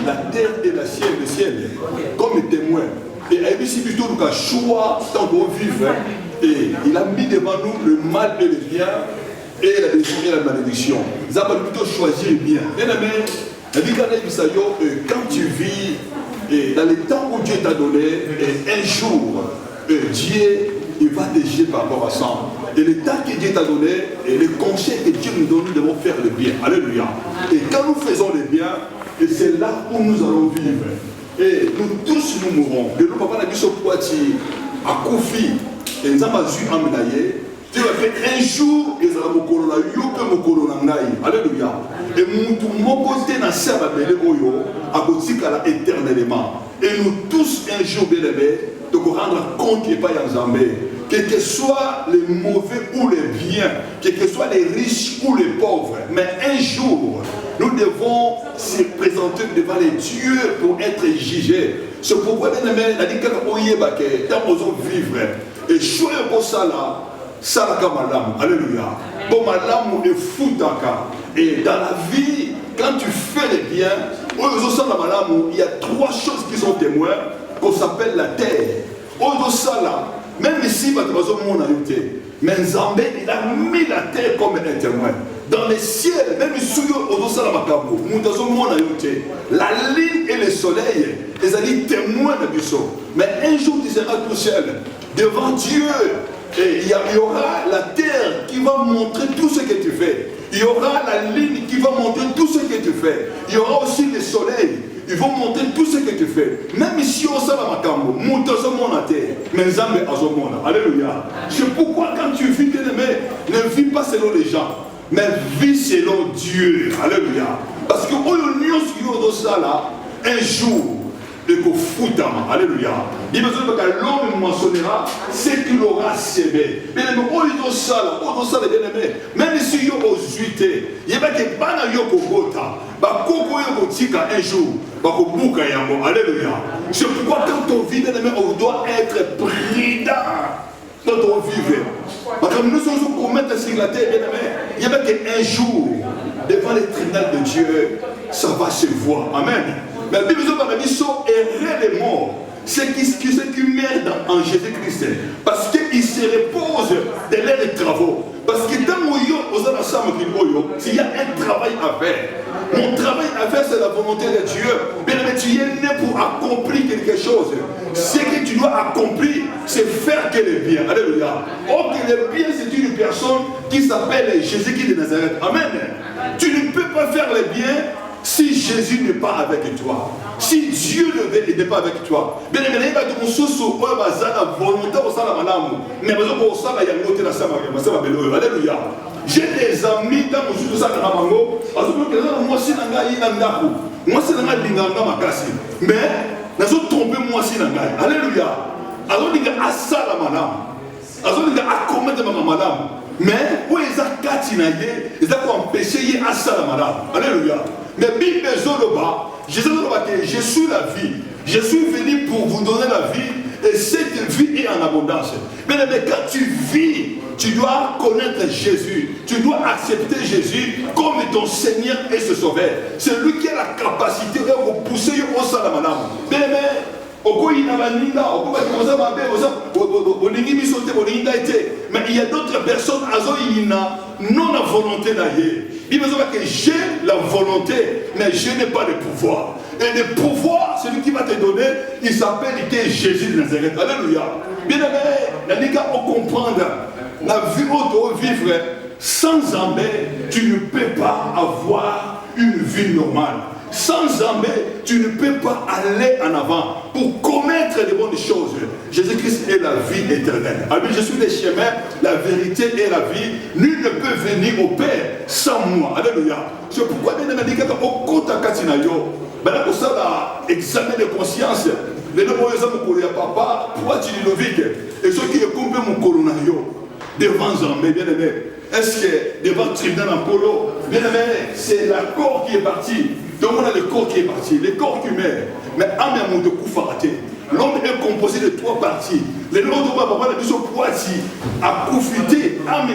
La terre et la ciel, le ciel, comme témoin. Et ABC plutôt nous a choix tant qu'on vive. Et il a mis devant nous le mal et le bien, et la bénédiction et la malédiction. Nous avons plutôt choisi le bien. Bien aimé, quand tu vis et dans le temps où Dieu t'a donné, et un jour, Dieu il va te juger par rapport à ça. Et le temps que Dieu t'a donné, et les conseils que Dieu nous donne, nous devons faire le bien. Alléluia. Et quand nous faisons le bien, et c'est là où nous allons vivre. Et nous tous nous mourrons. Et nous, papa, n'a dit ce poitiers à Kofi, et nous avons vu amener. Dieu va faire un jour, et ça va me colona, yope me colona ngai. Alléluia. Et mon côté n'a pas à belle oyo, à Botikala éternellement. Et nous tous un jour, bien aimés, de rendre compte qu'il n'y a pas Yanzambé. Quels que soient les mauvais ou les biens, quels que soient les riches ou les pauvres, mais un jour, nous devons se présenter devant les dieux pour être jugés. C'est pourquoi, bien aimé, il a dit que tant nous allons vivre. Et choisir pour ça là, Salaka madame, alléluia. Bon madame est foutaka. Et dans la vie, quand tu fais les biens, il y a trois choses qui sont témoins, qu'on s'appelle la terre. Même ici, mais Nzambé, il a mis la terre comme un témoin. Dans les ciels, même ici, la lune et le soleil, ils ont dit témoins de Bissot. Mais un jour, tu seras tout seul devant Dieu. Et il y aura la terre qui va montrer tout ce que tu fais. Il y aura la lune qui va montrer tout ce que tu fais. Il y aura aussi le soleil. Ils vont montrer tout ce que tu fais. Même ici, on sait la makambo, monte à ce monde à terre. Mais Nzambe à ce monde. Alléluia. C'est pourquoi quand tu vis bien aimé, pas selon les gens, mais vis selon Dieu. Alléluia. Parce que un jour, alléluia. Il besoin que l'homme mentionnera ce qu'il aura sémé. Bien aimé, même si il y a aux huités, il y a des bana yoko gota, bakoko yoko tika un jour, bakobuka yango. Alléluia. C'est pourquoi quand on vit, bien aimé, on doit être prudent quand on vit. Comme nous sommes commettre sur la terre, bien aimé, il y a qu'un jour, devant les tribunaux de Dieu, ça va se voir. Amen. Mais la Bible dit errer les morts, c'est qui meurent en Jésus-Christ. Parce qu'ils se reposent de leurs travaux. Parce que dans s'il y a un travail à faire, mon travail à faire, c'est la volonté de Dieu. Bien aimé, tu es né pour accomplir quelque chose. Ce que tu dois accomplir, c'est faire que le bien. Alléluia. Or, que le bien, c'est une personne qui s'appelle Jésus-Christ de Nazareth. Amen. Tu ne peux pas faire le bien si Jésus n'est pas avec toi, si Dieu n'est pas avec toi. Bien aimé, il y a des choses qui ont la volonté de faire la malade. Mais il y a des choses qui ont la alléluia. J'ai des amis dans mon sous ça dans mango. Moi si nanga ina ndaku. Moi si nanga linganga makasi. Mais nazo tromper moi si nanga. Alléluia. Alors dinga asala madame. Alors dinga akomete madame. Mais où ils a katinaye, ils a empêché y asala madame. Alléluia. Mais Bible zoloba, Jésus que je suis la vie. Je suis venu pour vous donner la vie et cette vie est en abondance. Mais quand tu vis, tu dois connaître Jésus. Tu dois accepter Jésus comme ton Seigneur et ce Sauveur. C'est lui qui a la capacité de vous pousser au salamanam. Mais il y a d'autres personnes qui n'ont la volonté d'aller. Il me semble que j'ai la volonté, mais je n'ai pas le pouvoir. Et le pouvoir, celui qui va te donner, il s'appelle Jésus de Nazareth. Alléluia. Bien aimé, les gars, on comprend la vie où tu vivre sans embêt, tu ne peux pas avoir une vie normale. Sans embêt, tu ne peux pas aller en avant pour commettre les bonnes choses. Jésus-Christ est la vie éternelle. Amen. Je suis le chemin, la vérité et la vie. Nul ne peut venir au Père sans moi. Alléluia. C'est pourquoi bien aimé, au kota katinayo, maintenant pour ça, examen de conscience. Les deux moyens pour le papa, pour tu le vide. Et ceux qui est compris mon coronario devant Zambé, bien aimé. Est-ce que devant le tribunal en polo, bien aimé, c'est la corps qui est parti. Donc on a le corps qui est parti, le corps qui meurt. Mais âme de Koufaraté. L'homme est composé de 3 parties. Le nom de papa a dit son poitiers a profité, âme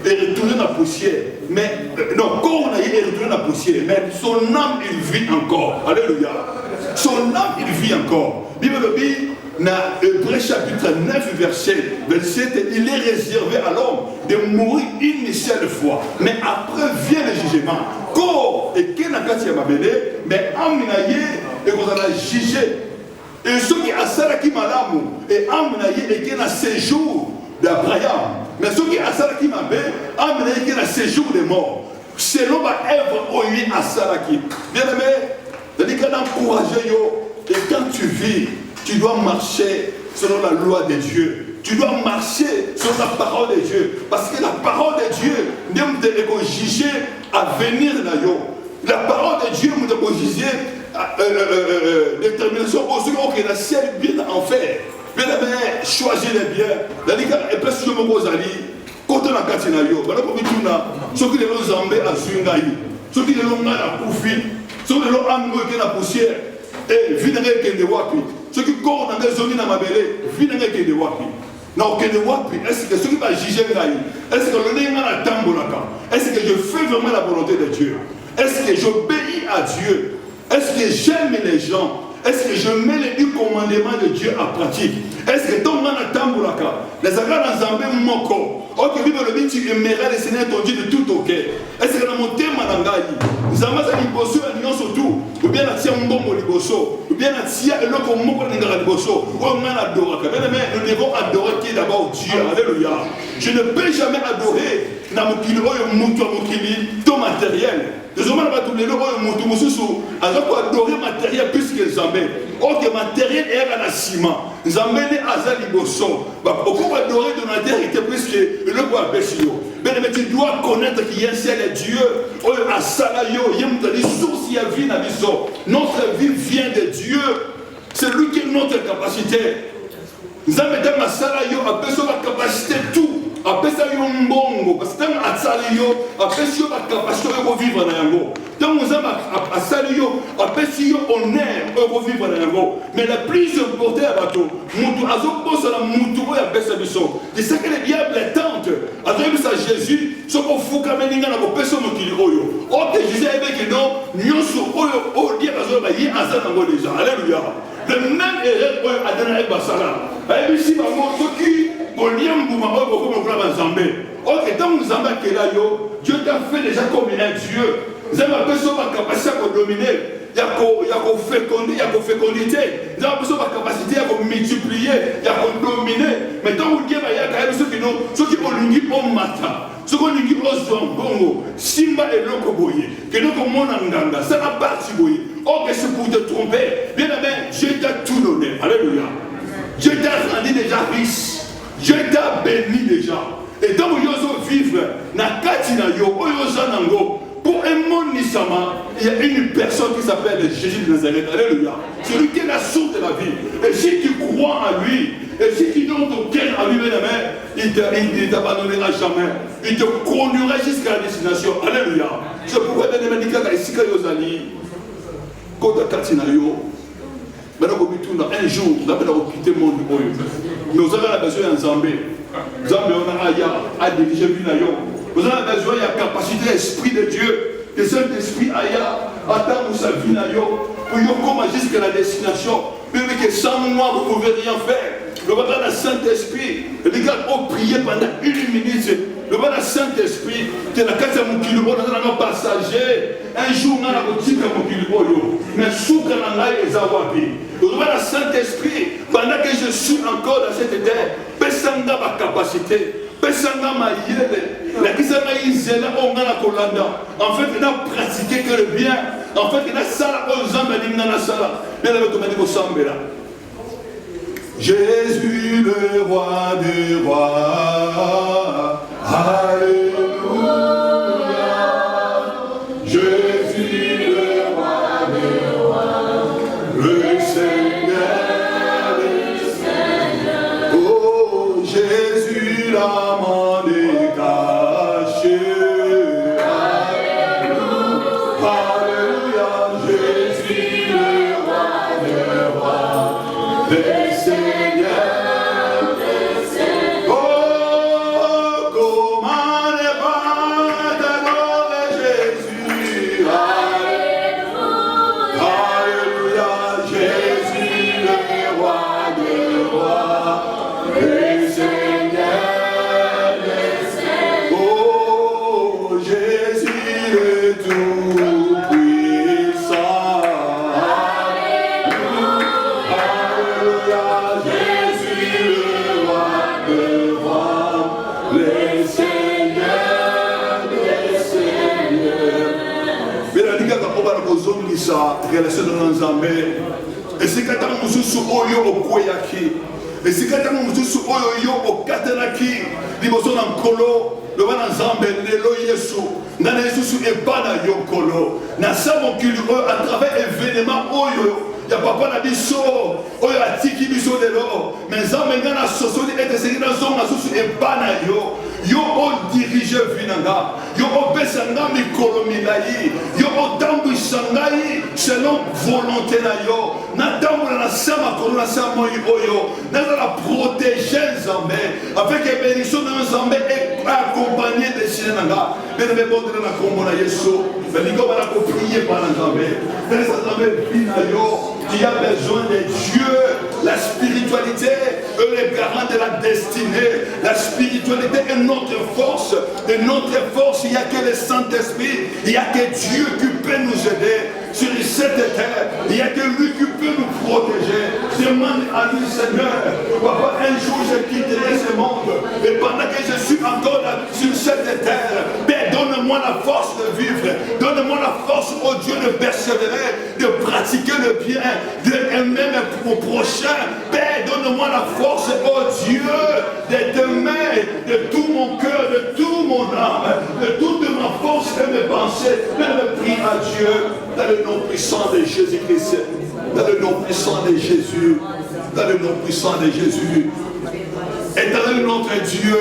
et retourné dans la poussière. Mais non, corps est retourné dans la poussière. Mais son âme, il vit encore. Alléluia. Son âme, il vit encore. Bible dit, dans Hébreux chapitre 9, verset 27, il est réservé à l'homme de mourir une seule fois. Mais après vient le jugement. Corps et qui n'a qu'à s'y amabéler, mais amenaillé et qu'on a jugé. Et ceux qui a salaki malamu et amenaillé et qui n'a séjour d'Abraham. Mais ceux qui a salaki mabé, amenaillé et qui n'a séjour des morts. Selon ma œuvre, on y a salaki. Bien aimé, c'est-à-dire qu'on a encouragé yo. Et quand tu vis, tu dois marcher selon la loi de Dieu. Tu dois marcher sur la parole de Dieu. Parce que la parole de Dieu, nous devons juger à venir là-haut. La parole de Dieu, nous devons juger détermination aussi que la ciel bien en faire. Bien aimé, choisir les biens. La ligue est presque comme Rosali. Quand on a Katinayo, ceux qui ont zambé à Zungaï, ceux qui ont à Koufi, ceux qui ont amené la poussière, et viendrait que de Wapi. Ceux qui courent dans des zones dans ma belle, viendrait que de Wapi. Non, que de Wapi, est-ce que ceux qui vont juger Ngaï, est-ce que le nez a tambolaka? Est-ce que je fais vraiment la volonté de Dieu? Est-ce que j'obéis à Dieu? Est-ce que j'aime les gens? Est-ce que je mets les 10 commandements de Dieu en pratique? Est-ce que ton man a tambolaka? Les agas dans Zambé moko. Ok, Bible le dit, tu aimerais le Seigneur ton Dieu de tout ton cœur. Est-ce que dans mon thème manangaï, Zambé sa liboso à l'union surtout, ou bien à tia mbongo liboso, ou bien à tia et l'autre moko n'ingara liboso, ou on a adoraka. Bien aimé, nous devons adorer qui est d'abord Dieu. Alléluia. Je ne peux jamais adorer na mokili oyo mutu mokili, toma matériel. Désormais, on va tout le monde adorer matériel plus que Zambé. Ok, matériel est à la ciment. Zambé est à Zaliboso. Pourquoi on va adorer de matériel plus que le bois Bessio? Mais tu dois connaître qu'il y a un seul Dieu. À Salayo, il y a une source qui a vie dans l'histoire. Notre vie vient de Dieu. C'est lui qui est notre capacité. Zambé est à Salayo, a besoin de la capacité tout. Après ça, il y a un bon parce que à Salio, après ça, la capacité de vivre dans l'ango. Tant que ça, à Salio, après ça, on est de vivre dans l'ango. Mais le plus important, c'est que nous avons moutou et après ça, c'est ça que le diable tente. À travers ça, Jésus, ce qu'on fout quand même dans la personne qui est oyo. Ok, Jésus avait dit non, nous sommes oyo, dire à Zola, il y a un certain déjà. Alléluia. Le même erreur à donner à Basala. Et ici, ce qui ok, tant que Zamba est là, Dieu t'a fait déjà comme un Dieu. Zamba a besoin de la capacité de dominer. Il y a une fécondité. Zamba a besoin de la capacité de multiplier. Il y a une dominer. Mais tant que Dieu il y a quand même ceux qui ont l'ungi au matin. Ceux qui ont l'ungi au zongongo. Simba et Lokoboye. Que nous comme mon anganga. Ça n'a pas de boye. Ok, c'est pour te tromper. Bien aimé, Dieu t'a tout donné. Alléluia. Dieu t'a rendu déjà riche. Dieu t'a béni déjà. Et donc, vous vivre dans Katina yo, pour un monde nisama, il y a une personne qui s'appelle Jésus de Nazareth. Alléluia. C'est lui qui est la source de la vie. Et si tu crois à lui, et si tu donnes ton cœur à lui, il ne t'abandonnera jamais. Il te conduira jusqu'à la destination. Alléluia. C'est pourquoi il y a des médicaments qui sont quand Katina yo. Un jour, nous allons quitter le monde. Nous avons besoin d'un Zambé. Zambé, on a dirigé Vinayo. Nous avons besoin de la capacité de l'Esprit de Dieu. Que cet esprit aya attend sa Vinayo. Pour y aller jusqu'à la destination. Même que sans moi, vous ne pouvez rien faire. Le bas de Saint-Esprit, les gars ont prié pendant 1 minute. Le bas de Saint-Esprit, tu es la carte de mon kilo, on a passager. Un jour, on a la boutique de mon kilo. Mais sous que l'on a les awapi. Le bas de Saint-Esprit, pendant que je suis encore dans cette terre, personne n'a ma capacité. Personne n'a ma yéle. La kisama izela, on a la colanda. En fait, il a pratiqué que le bien. En fait, il a ça aux hommes, il a ça. Il a le au Sambela. Jésus le roi des rois, alléluia. Jésus le roi des rois, le Seigneur, oh Jésus l'amant décaché, alléluia, Jésus le roi des rois, le Seigneur. Relation de Nzambe. Et c'est quand on nous sous oyo au Koyaki. Et c'est quand on nous sous oyo au Katanaki. Liboson en Kolo. Le Wana Nzambe, Nelo Yesu. Nana Yesu sous Ebana Yokolo. Na savon qu'il à travers événement oyo. Ya papa na biso oyo atiki biso lelo. Mais Nzambe ngana soso di ete seki na zonga sous Ebana yo. Yo o dirige vinanga. Yo o besanga mikolo milai. Yo o dambu sangai selon volonté na yo. Na dambu na sama kono na sama oyo. Na la protéger Nzambe avec les bénédictions de Nzambe et accompagné de sinanga. Mais ne me bonne na kombo na Yesu. Mais ni ko bana ko prier par Nzambe. Mais Nzambe binayo. Qui a besoin de Dieu, la spiritualité est le garant de la destinée. La spiritualité est notre force. Et notre force, il n'y a que le Saint-Esprit. Il n'y a que Dieu qui peut nous aider sur cette terre. Il n'y a que lui qui peut nous protéger. Je demande à lui, Seigneur, papa, un jour je quitterai ce monde. Et pendant que je suis encore là, sur cette terre, donne-moi Donne-moi la force de vivre. Donne-moi la force, oh Dieu, de persévérer, de pratiquer le bien, d'aimer mon prochain. Père, donne-moi la force, oh Dieu, de t'aimer de tout mon cœur, de tout mon âme, de toute ma force et mes pensées. Je me prie à Dieu, dans le nom puissant de Jésus-Christ, dans le nom puissant de Jésus, dans le nom puissant de Jésus. Éternel notre Dieu,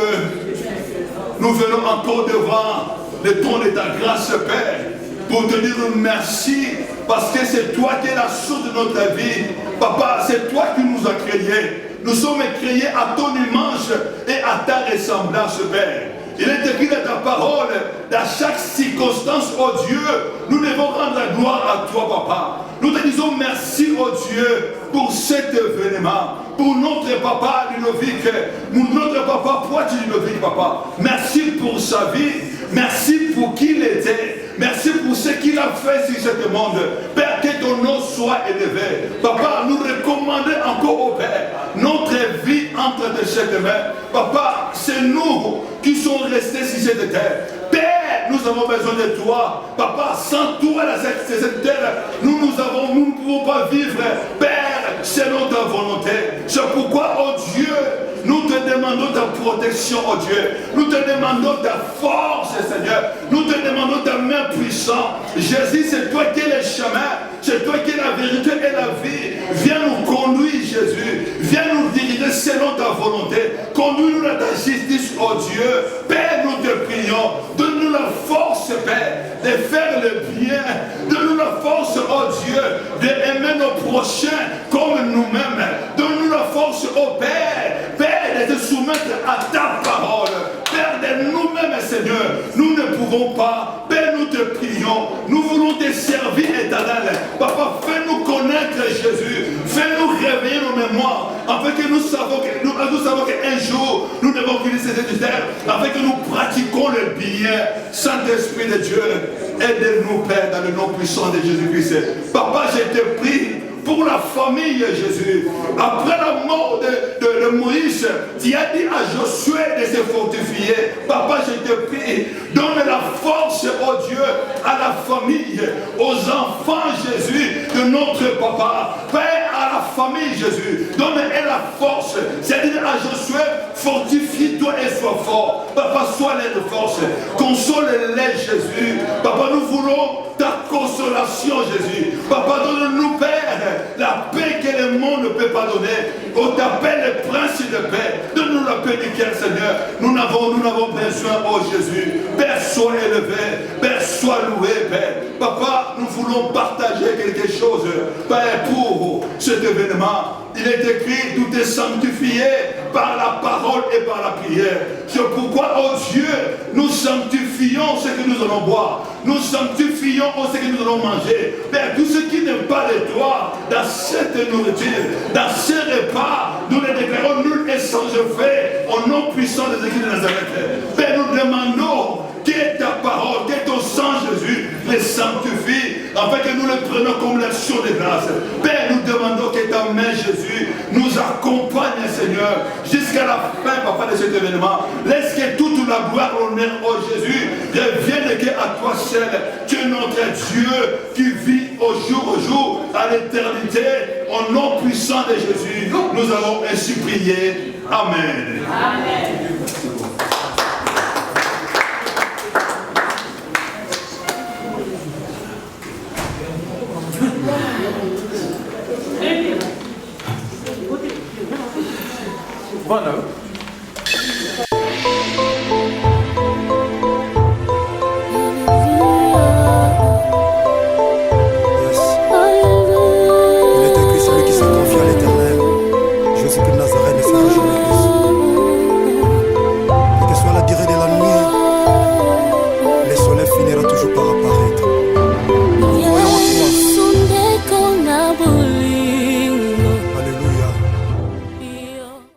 nous venons encore devant le trône de ta grâce, Père, pour te dire merci, parce que c'est toi qui es la source de notre vie. Papa, c'est toi qui nous as créés. Nous sommes créés à ton image et à ta ressemblance, Père. Il est écrit dans ta parole, dans chaque circonstance, oh Dieu, nous devons rendre la gloire à toi, Papa. Nous te disons merci, oh Dieu, pour cet événement, pour notre papa Ludovic, notre papa Poitiers Ludovic, Papa. Merci pour sa vie, merci pour qui il était. Merci pour ce qu'il a fait sur ce monde. Père, que ton nom soit élevé. Papa, nous recommandons encore au Père notre vie entre tes cette mains. Papa, c'est nous qui sommes restés sur cette terre. Père, nous avons besoin de toi. Papa, sans toi, cette terre, nous ne pouvons pas vivre. Père, selon ta volonté. C'est pourquoi, oh Dieu, nous te demandons ta protection, oh Dieu. Nous te demandons ta force, Seigneur. Nous te demandons ta main puissante. Jésus, c'est toi qui es le chemin. C'est toi qui es la vérité et la vie. Viens nous conduire, Jésus. Viens nous diriger selon ta volonté. Conduis-nous dans ta justice, oh Dieu. Père, nous te prions. Donne-nous la force, Père, de faire le bien. Donne-nous la force, oh Dieu, d'aimer nos prochains comme nous-mêmes. Donne-nous la force, oh Père, Père, de te soumettre à ta parole. Père, de nous-mêmes, Seigneur, nous ne pouvons pas. Père, nous te prions. Nous voulons te servir, éternel. Papa, fais-nous connaître Jésus. Fais-nous réveiller nos mémoires. Afin que nous savons qu'un jour, nous devons quitter cette terre. Afin que nous pratiquons le bien. Saint-Esprit de Dieu, aide-nous, Père, dans le nom puissant de Jésus-Christ. Papa, je te prie pour la famille, Jésus. Après la mort de Moïse, tu as dit à Josué de se fortifier. Papa, je te prie, donne la force, oh Dieu, à la famille, aux enfants, Jésus, de notre papa. Père, à la famille, Jésus, donne-elle la force. C'est-à-dire à Josué, fortifie-toi et sois fort. Papa, sois l'aide force. Console-les, Jésus. Papa, nous voulons ta consolation, Jésus. Papa, donne-nous, Père, la paix que le monde ne peut pas donner. On t'appelle le prince de paix. Donne-nous la paix du cœur, Seigneur. Nous n'avons besoin, oh Jésus. Père, sois élevé. Père, sois loué, Père. Papa, nous voulons partager quelque chose, Père, pour cet événement. Il est écrit, tout est sanctifié par la parole et par la prière. C'est pourquoi, oh Dieu, nous sanctifions ce que nous allons boire. Nous sanctifions ce que nous allons manger. Père, tout ce qui n'est pas de toi, dans cette nourriture, dans ce repas, nous les déclarons nul et sans effet, au nom puissant de Jésus de Nazareth. Père, nous demandons que ta parole, que ton sang, Jésus, les sanctifie, afin que nous les prenions comme l'action de grâce. Père, nous demandons que ta main, Jésus, nous accompagne, Seigneur, jusqu'à la fin, Papa, de cet événement. Laisse que toute la gloire, l'honneur, oh Jésus, revienne que à toi seul. Tu es notre Dieu qui vit au jour, à l'éternité. Au nom puissant de Jésus, nous avons ainsi prié. Amen. Amen. Boa noite.